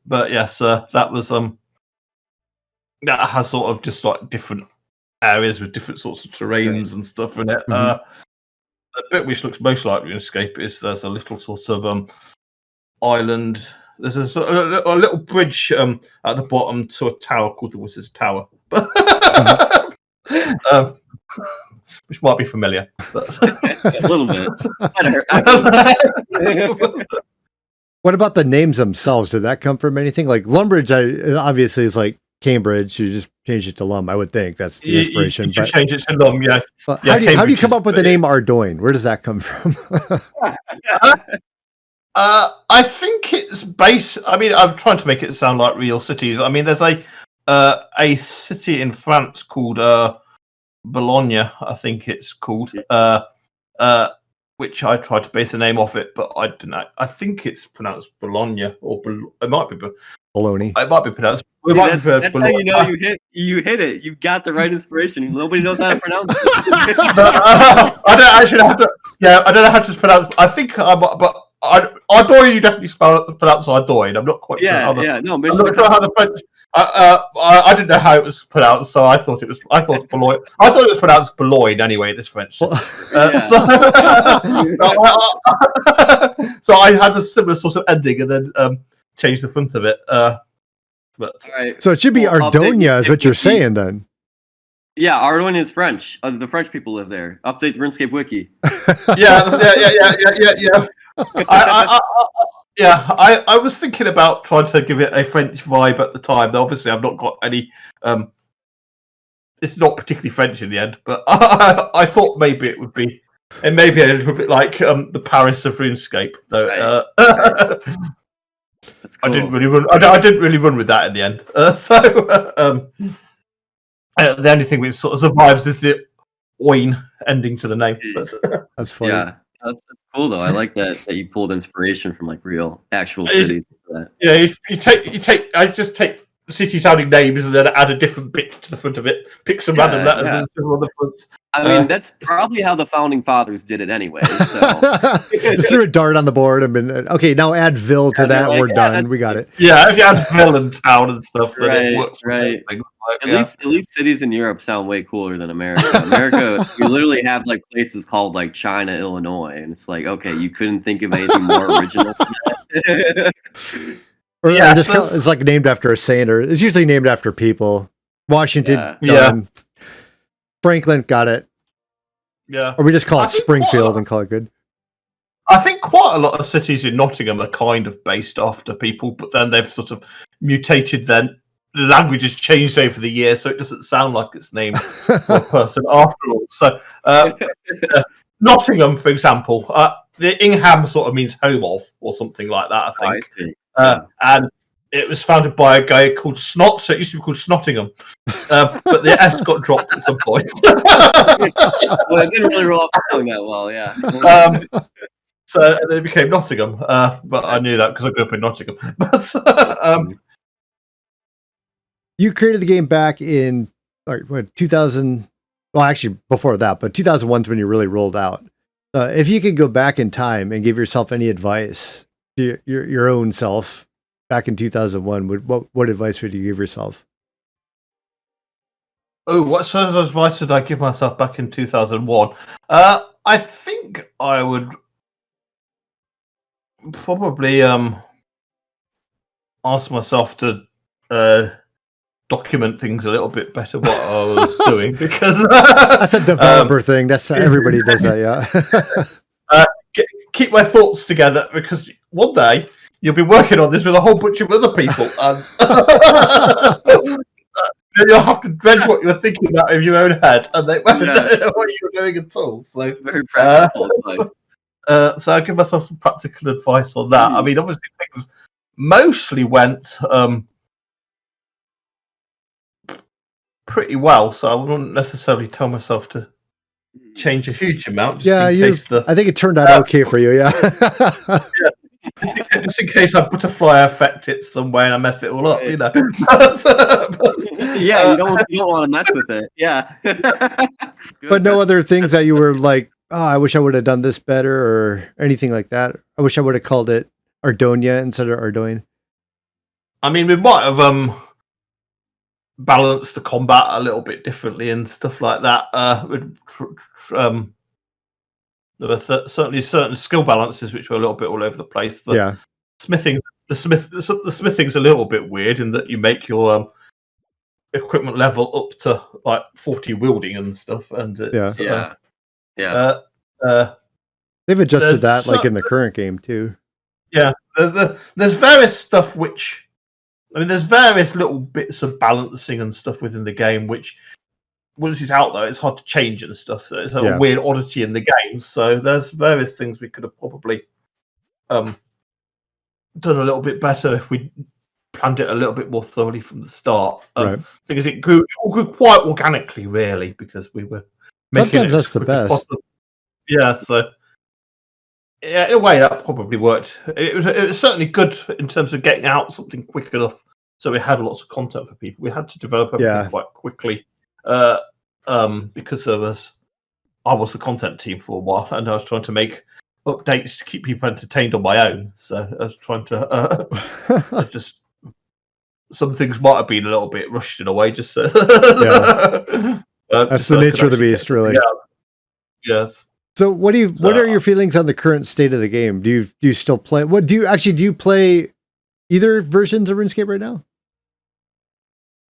But yes, that was that has sort of just like different areas with different sorts of terrains and stuff in it. The bit which looks most like RuneScape is there's a little sort of island. There's a little bridge at the bottom to a tower called the Wizard's Tower, which might be familiar. But a little bit. What about the names themselves? Did that come from anything? Like Lumbridge, obviously is like Cambridge. You just changed it to Lum. I would think that's the inspiration. You change it to Lum, yeah. How do you come up with the name Ardoin? Where does that come from? I think it's based. I mean, I'm trying to make it sound like real cities. I mean, there's a city in France called Bologna, I think it's called, which I tried to base the name off it, but I didn't. I think it's pronounced Bologna, or it might be Bologna. It might be pronounced. That's how you know you hit it. You got the right inspiration. Nobody knows how to pronounce it. I don't actually have to. Yeah, I don't know how to pronounce. I think, but Ardoin, you definitely pronounce Ardoin. I'm not quite sure. No, I'm not sure how the French. I didn't know how it was pronounced, so I thought Boulogne. I thought it was pronounced Boulogne anyway. This French. So I had a similar sort of ending, and then changed the front of it. But right. So it should be Ardonia, is what you're saying then. Yeah, Ardoin is French. The French people live there. Update the RuneScape wiki. Yeah. I was thinking about trying to give it a French vibe at the time. Obviously, I've not got any. It's not particularly French in the end, but I thought maybe it would be. It may be a little bit like the Paris of RuneScape, though. Right. That's cool. I didn't really run with that in the end. The only thing which sort of survives is the oin ending to the name. That's funny. Yeah, that's cool though. I like that you pulled inspiration from like real actual cities. Yeah, you take. I just take city sounding names and then add a different bit to the front of it. Pick some random letters and stick them on the front. I mean, that's probably how the founding fathers did it anyway. So just threw a dart on the board and been okay. Now add Ville to that. We're done. We got it. Yeah, if you add Ville and town and stuff, then it works. Right. At least cities in Europe sound way cooler than America. America, you literally have like places called like China, Illinois, and it's like, okay, you couldn't think of anything more original than that. Or just it's like named after a saint, or it's usually named after people. Washington, Franklin, got it. Yeah. Or we just call it Springfield and call it good. I think quite a lot of cities in Nottingham are kind of based after people, but then they've sort of mutated. Then the language has changed over the years, so it doesn't sound like it's named for a person after all. So Nottingham, for example, the Ingham sort of means home of, or something like that, I think. And it was founded by a guy called Snot, so it used to be called Snottingham. But the S got dropped at some point. Well, it didn't really roll off the tongue that well, yeah. So and then it became Nottingham. But I knew that because I grew up in Nottingham. But you created the game back in 2000. Well, actually before that, but 2001 is when you really rolled out. If you could go back in time and give yourself any advice to your own self back in 2001, what advice would you give yourself? Oh, what sort of advice did I give myself back in 2001? I think I would probably ask myself to document things a little bit better what I was doing, because that's a developer thing. That's everybody does that, yeah. Keep my thoughts together, because one day you'll be working on this with a whole bunch of other people, and then you'll have to dredge what you were thinking about in your own head, and they won't know what you were doing at all. So very practical advice. So I'll give myself some practical advice on that. I mean, obviously things mostly went pretty well, so I wouldn't necessarily tell myself to change a huge amount. I think it turned out okay for you. Yeah. Just in case I butterfly effect it somewhere and I mess it all up, you know. Yeah, you don't want to mess with it. Yeah. But no other things that you were like, oh, I wish I would have done this better, or anything like that. I wish I would have called it Ardonia instead of Ardoin. I mean, we might have balanced the combat a little bit differently and stuff like that. There were certainly certain skill balances which were a little bit all over the place. The smithing's a little bit weird in that you make your equipment level up to like 40 wielding and stuff, and it's, they've adjusted that like in the current game too. Yeah, there's various stuff which, I mean, there's various little bits of balancing and stuff within the game which, once it's out there, it's hard to change and stuff. So it's a weird oddity in the game. So there's various things we could have probably done a little bit better if we planned it a little bit more thoroughly from the start. Because it grew quite organically, really, because we were making sometimes that's the best. Yeah, so in a way that probably worked. It was certainly good in terms of getting out something quick enough, so we had lots of content for people. We had to develop everything quite quickly. Because I was the content team for a while, and I was trying to make updates to keep people entertained on my own. So I was trying to just, some things might have been a little bit rushed in a way. Just that's the nature of the beast, really. Yes. So what are your feelings on the current state of the game? Do you still play? Do you play either versions of RuneScape right now?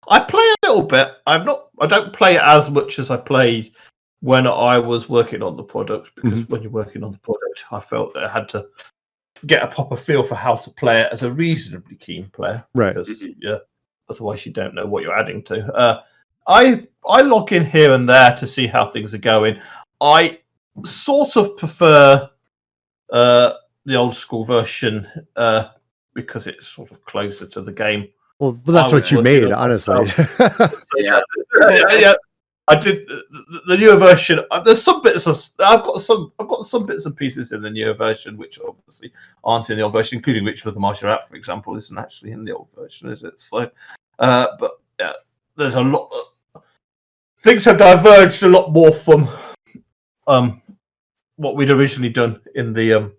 I play a little bit. I don't play it as much as I played when I was working on the product, because when you're working on the product, I felt that I had to get a proper feel for how to play it as a reasonably keen player. Right. Because otherwise you don't know what you're adding to. I log in here and there to see how things are going. I sort of prefer the old school version because it's sort of closer to the game. Well, that's what you made, honestly. I did the newer version. There's some bits of I've got some bits and pieces in the newer version which obviously aren't in the old version, including Ritual of the Martial Art, for example, isn't actually in the old version, is it? So But yeah, there's a lot. Things have diverged a lot more from what we'd originally done in the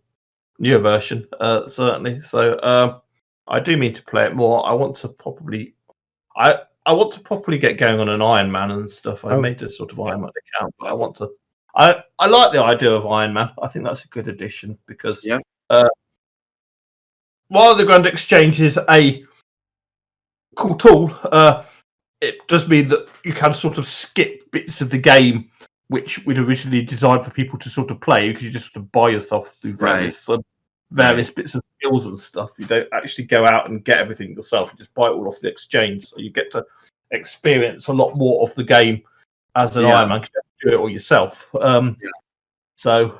newer version, certainly. So I do mean to play it more. I want to properly get going on an Iron Man and stuff. I made a sort of Iron Man account, but I want to. I like the idea of Iron Man. I think that's a good addition because while the Grand Exchange is a cool tool, it does mean that you can sort of skip bits of the game which we'd originally designed for people to sort of play, because you just sort of buy yourself through various bits of skills and stuff. You don't actually go out and get everything yourself. You just buy it all off the exchange, so you get to experience a lot more of the game as an Iron Man, because you have to do it all yourself. So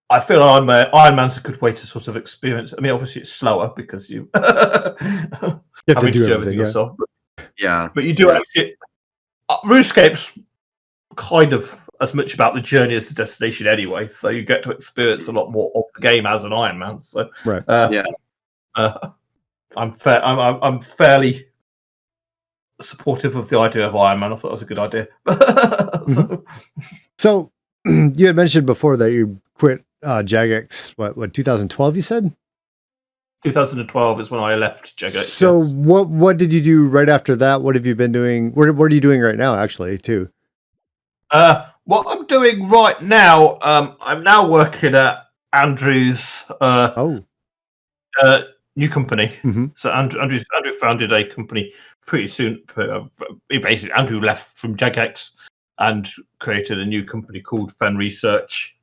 I feel Iron Man's a good way to sort of experience. I mean, obviously it's slower because you have to do everything yourself. But you do actually. RuneScape's kind of as much about the journey as the destination anyway, so you get to experience a lot more of the game as an Iron Man. So I'm fairly supportive of the idea of Iron Man. I thought it was a good idea. So you had mentioned before that you quit Jagex, what 2012 you said? 2012 is when I left Jagex. So what did you do right after that? What have you been doing? What are you doing right now, actually, too? What I'm doing right now, I'm now working at Andrew's new company. So Andrew founded a company pretty soon. Basically, Andrew left from Jagex and created a new company called Fen Research.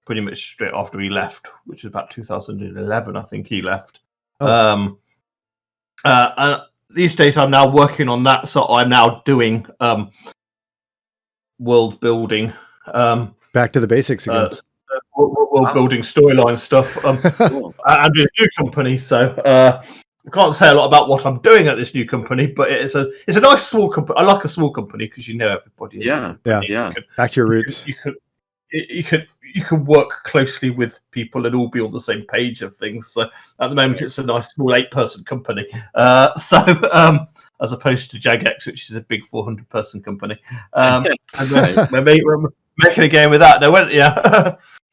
Pretty much straight after he left, which is about 2011, I think he left. And these days I'm now working on that, so I'm now doing world building. Back to the basics again. World building storyline stuff. Andrew's new company, so I can't say a lot about what I'm doing at this new company, but it's a nice small company. I like a small company because you know everybody. Yeah. Back to your roots. You can work closely with people and all be on the same page of things. So at the moment, it's a nice small 8-person company. As opposed to Jagex, which is a big 400-person company. And we're making a game with that.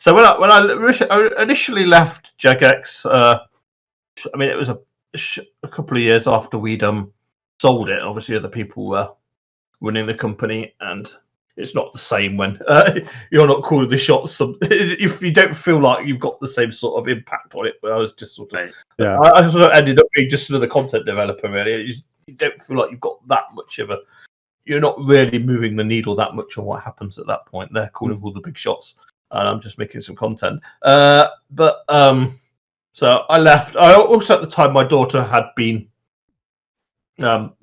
So when I initially left Jagex, I mean, it was a couple of years after we'd sold it. Obviously, other people were running the company, and it's not the same when you're not calling the shots. If you don't feel like you've got the same sort of impact on it, but I was just sort of, I sort of ended up being just another content developer. Really, you don't feel like you've got that much of you're not really moving the needle that much on what happens at that point. They're calling all the big shots, and I'm just making some content. So I left. I also, at the time, my daughter had been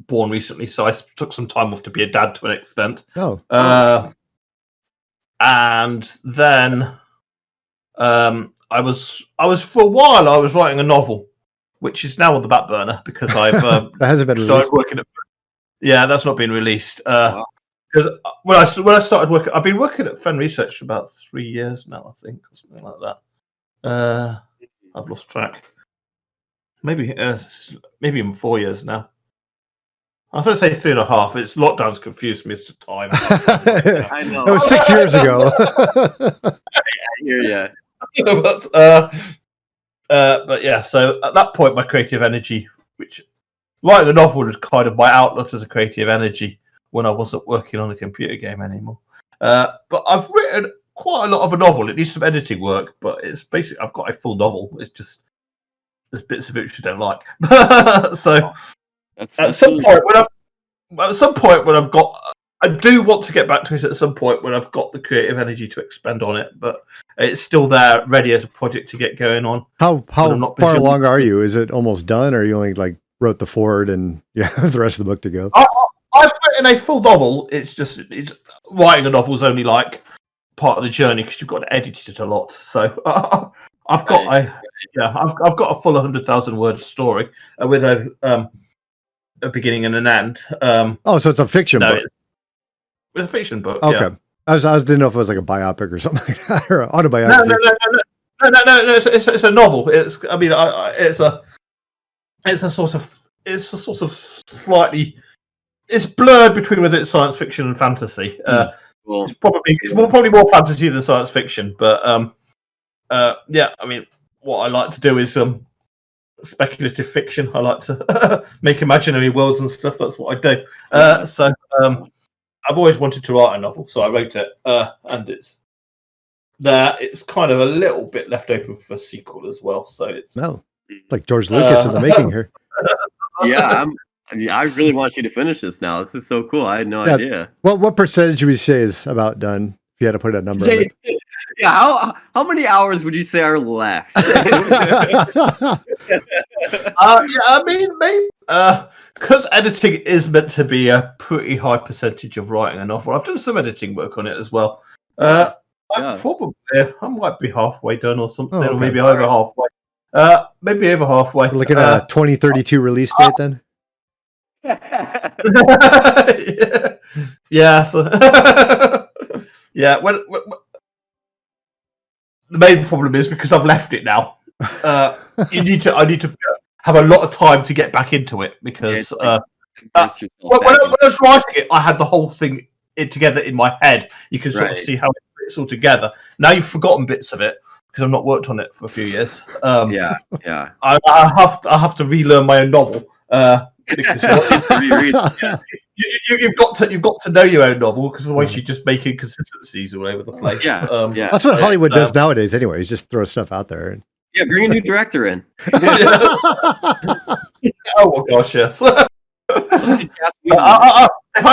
born recently, so I took some time off to be a dad to an extent. And then I was for a while I was writing a novel, which is now on the back burner because I've that hasn't been started working at. Yeah, that's not been released. Because when I started working, I've been working at Fen Research for about 3 years now, I think, or something like that. I've lost track. Maybe even 4 years now. I was going to say 3.5. It's lockdowns confused me as to time. I know. That was 6 years ago. I hear ya. But yeah, so at that point, my creative energy, which writing a novel was kind of my outlet as a creative energy when I wasn't working on a computer game anymore. But I've written quite a lot of a novel. It needs some editing work, but it's basically I've got a full novel. It's just there's bits of it which I don't like. So at some point when I've got, I do want to get back to it at some point when I've got the creative energy to expend on it, but it's still there, ready as a project to get going on. How far along are you? Is it almost done, or you only wrote the forward and the rest of the book to go? I've written a full novel. It's writing a novel is only part of the journey because you've got to edit it a lot. So I've got a full 100,000 word story with a beginning and an end. So it's a fiction book. It's a fiction book. Okay. Yeah. I didn't know if it was like a biopic or something like that, or an autobiography. No. It's a novel. It's it's a sort of slightly, it's blurred between whether it's science fiction and fantasy. Well, It's probably more fantasy than science fiction, but yeah, I mean, what I like to do is speculative fiction. I like to make imaginary worlds and stuff. That's what I do. So I've always wanted to write a novel, so I wrote it, and it's kind of a little bit left open for a sequel as well. So it's like George Lucas in the making here. Yeah, I really want you to finish this now. This is so cool. I had no idea. What percentage would you say is about done? If you had to put a number on it. Yeah, how many hours would you say are left? Yeah, I mean, maybe because editing is meant to be a pretty high percentage of writing a novel. I've done some editing work on it as well. I might be halfway done or something, or maybe over halfway. Maybe over halfway. We're looking at a 2032 release date then. Yeah. So yeah. When the main problem is because I've left it now. I need to have a lot of time to get back into it because when I was writing it, I had the whole thing together in my head. You can sort of see how it fits all together. Now you've forgotten bits of it because I've not worked on it for a few years. Yeah. I have to relearn my own novel. You've got to know your own novel because otherwise you're just making inconsistencies all over the place. Yeah. That's what Hollywood does nowadays. Anyway, just throw stuff out there. Yeah, bring a new director in. Oh my gosh, yes. If I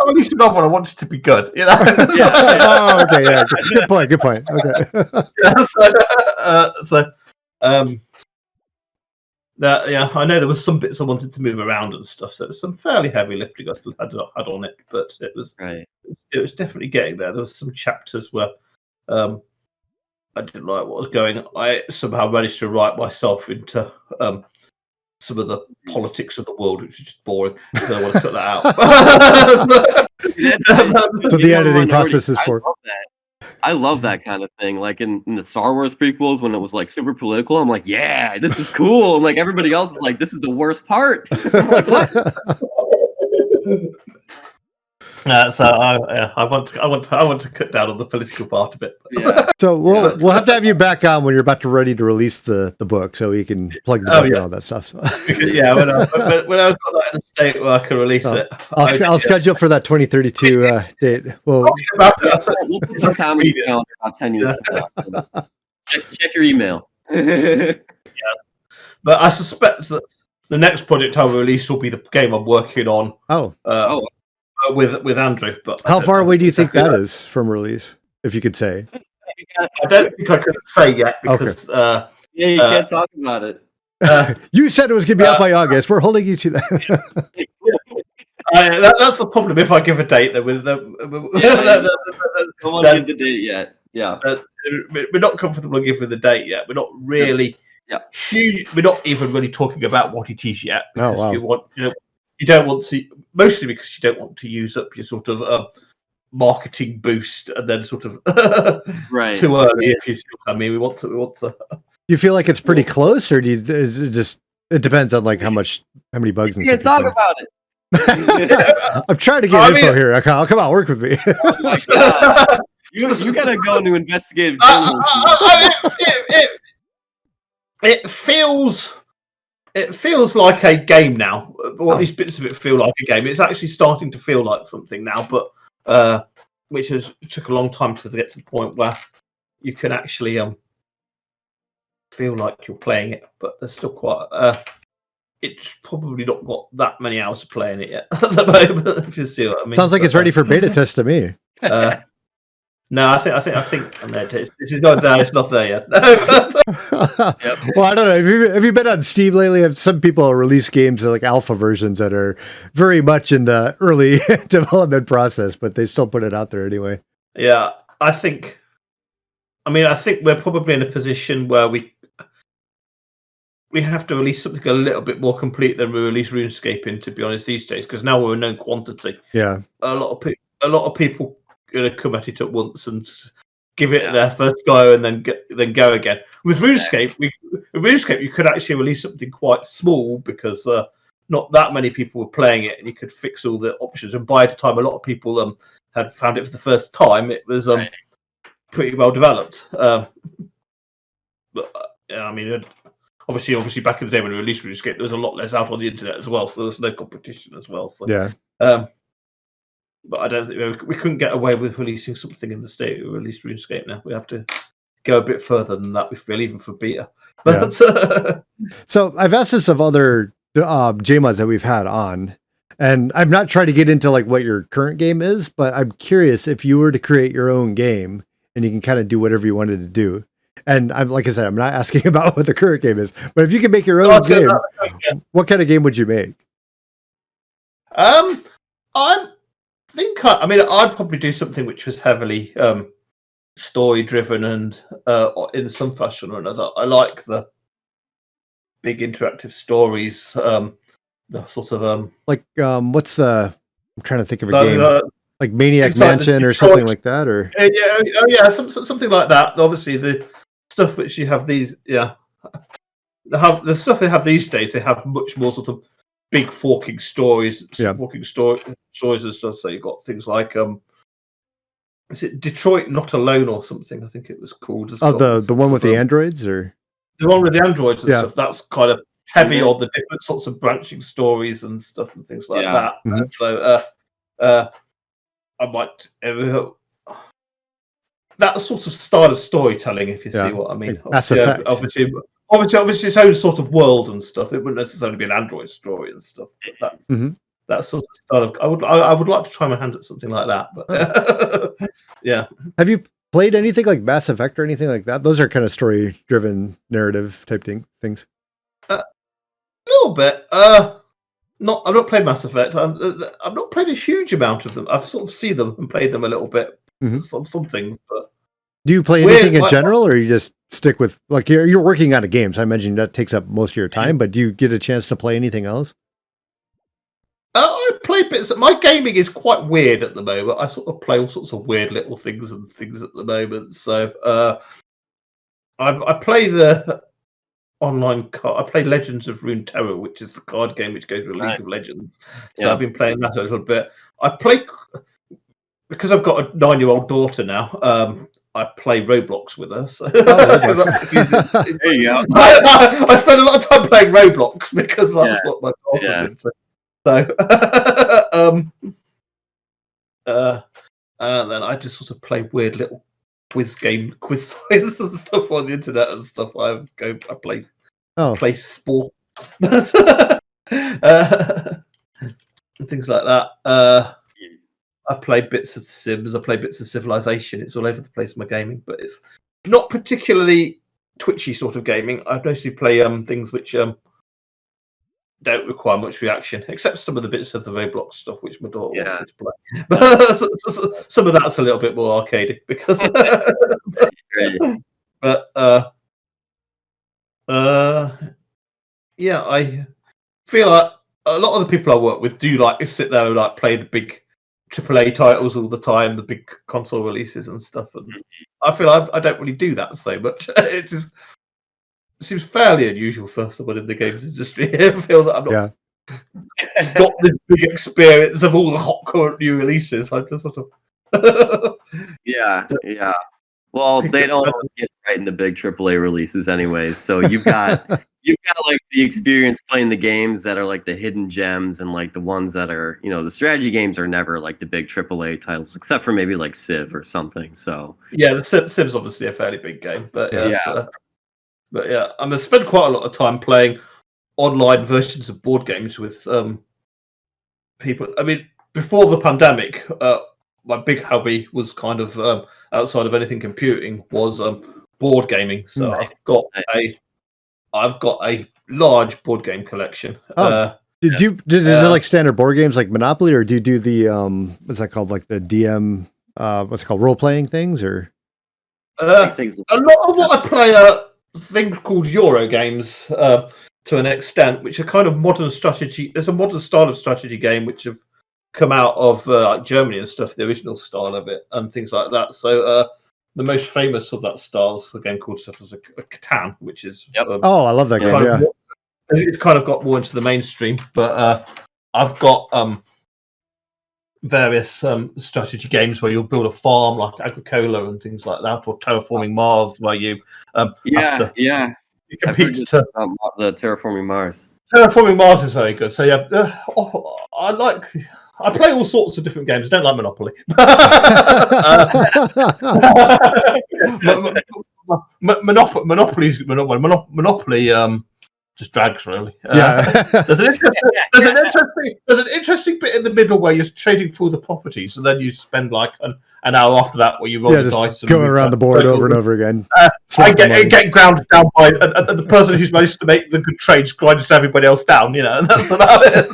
release a novel, I want it to be good. You know. Oh, okay. Yeah. Good point. Okay. Yeah, I know there was some bits I wanted to move around and stuff, so there's some fairly heavy lifting I still had on it, but it was definitely getting there. There was some chapters where I didn't like what was going. I somehow managed to write myself into some of the politics of the world, which is just boring. So I want to cut that out. So the editing process is for. I love that kind of thing. Like in the Star Wars prequels, when it was like super political, I'm like, yeah, this is cool. And like everybody else is like, this is the worst part. I'm like, what? So I want to cut down on the political part of it. Yeah. So we'll have to have you back on when you're about to ready to release the book, so we can plug the book and all that stuff. So. Yeah, when I've got that in a state where I can release it, I'll schedule for that 2032 date. Well, we'll put some time in your calendar about 10 years from now. So check your email. Yeah, but I suspect that the next project I'll release will be the game I'm working on. With Andrew. But how far away do you think that is from release? If you could say. I don't think I could say yet because you can't talk about it. You said it was going to be out by August. We're holding you to that. That's the problem. If I give a date, then don't want to give the date yet. Yeah, we're not comfortable giving the date yet. We're not really. Huge. We're not even really talking about what it is yet. Oh wow! You don't want to, mostly because you don't want to use up your sort of marketing boost and then sort of too early. If you, I mean, we want to. Do you feel like it's pretty close, or is it just? It depends on like how many bugs. You can't talk about it. I'm trying to get info here. Come on, work with me. Oh my God. You gotta go into investigative journalism. It feels like a game now. All these bits of it feel like a game. It's actually starting to feel like something now, but which took a long time to get to the point where you can actually feel like you're playing it. But there's still quite. It's probably not got that many hours of playing it yet at the moment. If you see what I mean. Sounds like it's ready for beta test to me. No, I think it's not there yet. Well, I don't know. Have you been on Steam lately? Some people release games like alpha versions that are very much in the early development process, but they still put it out there anyway. Yeah, I think we're probably in a position where we have to release something a little bit more complete than we release RuneScape in, to be honest, these days, because now we're a known quantity. Yeah, a lot of people going to come at it at once, and give it their first go, and then go again. With RuneScape, you could actually release something quite small because not that many people were playing it, and you could fix all the options. And by the time a lot of people had found it for the first time, it was pretty well developed. But I mean, obviously, back in the day when we released RuneScape, there was a lot less out on the internet as well, so there was no competition as well. So, yeah. But I don't think we couldn't get away with releasing something in the state we released RuneScape. Now we have to go a bit further than that. We feel even for beta. But, so I've asked this of other JMODs that we've had on, and I'm not trying to get into like what your current game is, but I'm curious if you were to create your own game and you can kind of do whatever you wanted to do. And I'm like I said, I'm not asking about what the current game is, but if you could make your own game, what kind of game would you make? I'd probably do something which was heavily story driven and in some fashion or another. I like the big interactive stories. The sort of what's I'm trying to think of a game like Maniac Mansion or something like that, or something like that. Obviously, the stuff which you have these, the stuff they have these days, they have much more sort of big forking stories, stories and stuff. So you've got things like is it Detroit Not Alone or something? I think it was called. The one with the androids, or the one with the androids and stuff. That's kind of heavy on the different sorts of branching stories and stuff and things like that. Mm-hmm. And so I might that sort of style of storytelling, if you see what I mean. Mass Effect. Obviously, its own sort of world and stuff. It wouldn't necessarily be an Android story and stuff. But that sort of style of I would like to try my hand at something like that. But yeah. Have you played anything like Mass Effect or anything like that? Those are kind of story-driven, narrative type things. A little bit. I've not played Mass Effect. I've not played a huge amount of them. I've sort of seen them and played them a little bit. Some things, but do you play anything in general, or you just stick with like you're working on a game? So I imagine that takes up most of your time. But do you get a chance to play anything else? I play bits. My gaming is quite weird at the moment. I sort of play all sorts of weird little things at the moment. So I play the online card. I play Legends of Runeterra, which is the card game which goes with League of Legends. So I've been playing that a little bit. I play. Because I've got a 9-year-old daughter now, I play Roblox with her. So there you go. I spend a lot of time playing Roblox because that's what my daughter's into. So, and then I just sort of play weird little quiz sites and stuff on the internet and stuff. I play sport, things like that. I play bits of Sims. I play bits of Civilization. It's all over the place in my gaming, but it's not particularly twitchy sort of gaming. I mostly play things which don't require much reaction, except some of the bits of the Roblox stuff which my daughter wants me to play. But some of that's a little bit more arcadey because. But I feel like a lot of the people I work with do like to sit there and like play the big AAA titles all the time, the big console releases and stuff, and I feel I don't really do that so much. It seems fairly unusual for someone in the games industry. I feel that I'm not got this big experience of all the hot current new releases. I just sort of yeah. Well, they don't always get right in the big AAA releases anyways. So you've got like the experience playing the games that are like the hidden gems, and like the ones that are, the strategy games are never like the big AAA titles, except for maybe like Civ or something. So the Civ's obviously a fairly big game, but I spend quite a lot of time playing online versions of board games with people. I mean, before the pandemic, my big hobby was kind of outside of anything computing was board gaming. So I've got a large board game collection. Is it like standard board games like Monopoly, or do you do the what's that called, like the DM what's it called, role playing things, or a lot of what I play are things called Euro games to an extent, which are kind of modern strategy. There's a modern style of strategy game which have come out of like Germany and stuff, the original style of it and things like that. So the most famous of that style is a game called Catan, which is I love that game. Yeah, it's kind of got more into the mainstream, but I've got various strategy games where you'll build a farm like Agricola and things like that, or Terraforming Mars, where you you compete to the Terraforming Mars. Terraforming Mars is very good. So yeah, I play all sorts of different games. I don't like Monopoly. Monopoly just drags really. There's an interesting bit in the middle where you're trading through the properties, and then you spend like an hour after that where you roll the dice and going around the board over and over again. I get ground down by the person who's managed to make the good trades grinds everybody else down. And that's about it.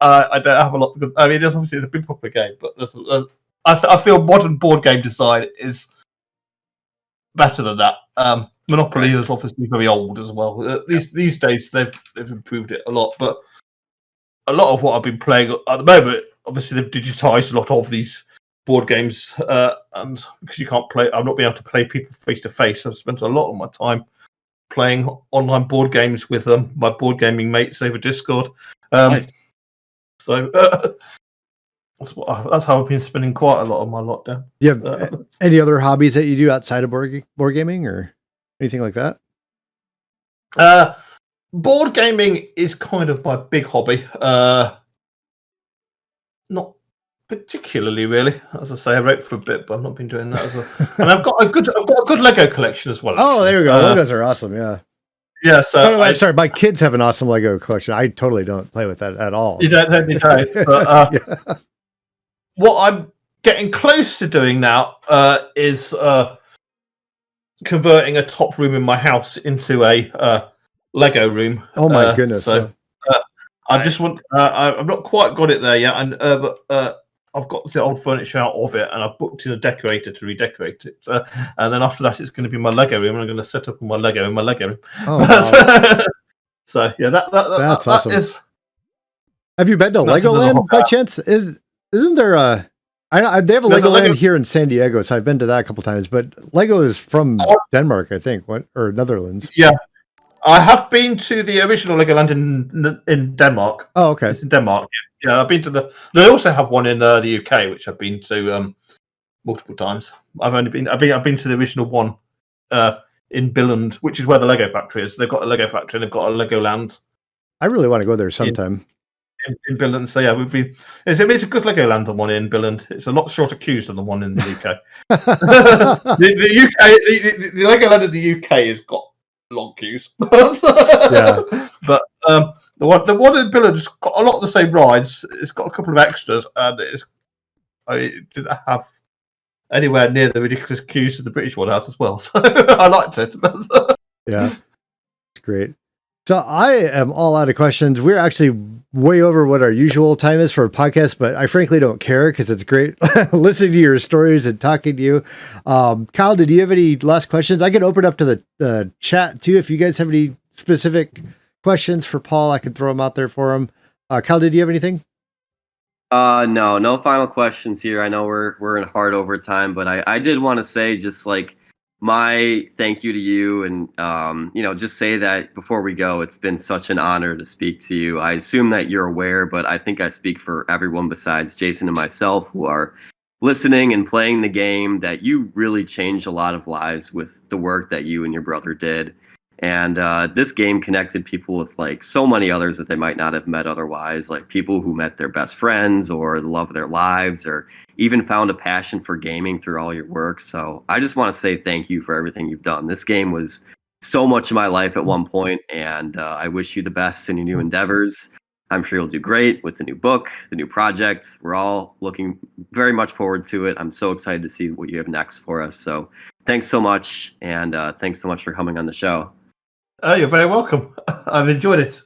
I don't have a lot of good. I mean, it's obviously a big popular game, but I feel modern board game design is better than that. Monopoly is obviously very old as well. These days they've improved it a lot, but a lot of what I've been playing at the moment, obviously they've digitized a lot of these board games, and because you can't play, I've not been able to play people face to face. I've spent a lot of my time playing online board games with my board gaming mates over Discord. Nice. So that's how I've been spending quite a lot of my lockdown. Do you have any other hobbies that you do outside of board gaming or anything like that? Board gaming is kind of my big hobby. Not particularly, really. As I say, I wrote for a bit, but I've not been doing that as well. And I've got a good Lego collection as well. Oh, there we go. Legos are awesome. Yeah. Yeah. So I'm sorry, my kids have an awesome Lego collection. I totally don't play with that at all. You don't. But Yeah. what I'm getting close to doing now is converting a top room in my house into a Lego room. Oh my goodness! So I just want. I've not quite got it there yet, and but I've got the old furniture out of it, and I've booked in a decorator to redecorate it. And then after that, it's going to be my Lego room, and I'm going to set up my Lego in my Lego room. Oh, wow. So yeah, that's awesome. Have you been to That's Legoland by chance? Isn't there a? They have a There's a Legoland Lego- here in San Diego, so I've been to that a couple times. But Lego is from Denmark, I think, or Netherlands. Yeah, I have been to the original Legoland in Denmark. Oh, okay. It's in Denmark. Yeah, I've been to They also have one in the UK, which I've been to multiple times. I've been to the original one in Billund, which is where the Lego factory is. They've got a Lego factory and they've got a Legoland. I really want to go there sometime. In Billund, so yeah, it's a good Legoland, the one in Billund. It's a lot shorter queues than the one in the UK. the UK, the Legoland in the UK has got long queues. Yeah, but the one in Billand's got a lot of the same rides. It's got a couple of extras, and it didn't have anywhere near the ridiculous queues that the British one has as well. So I liked it. Yeah, it's great. So I am all out of questions. We're actually way over what our usual time is for a podcast, but I frankly don't care because it's great listening to your stories and talking to you. Kyle, did you have any last questions? I could open up to the chat too. If you guys have any specific questions for Paul, I could throw them out there for him. Kyle, did you have anything? No final questions here. I know we're in hard overtime, but I did want to say just like my thank you to you, and just say that before we go, it's been such an honor to speak to you. I assume that you're aware, but I think I speak for everyone besides Jason and myself who are listening and playing the game, that you really changed a lot of lives with the work that you and your brother did. And this game connected people with like so many others that they might not have met otherwise, like people who met their best friends or the love of their lives, or even found a passion for gaming through all your work. So I just want to say thank you for everything you've done. This game was so much of my life at one point, and I wish you the best in your new endeavors. I'm sure you'll do great with the new book, the new project. We're all looking very much forward to it. I'm so excited to see what you have next for us. So thanks so much, and thanks so much for coming on the show. Oh, you're very welcome. I've enjoyed it.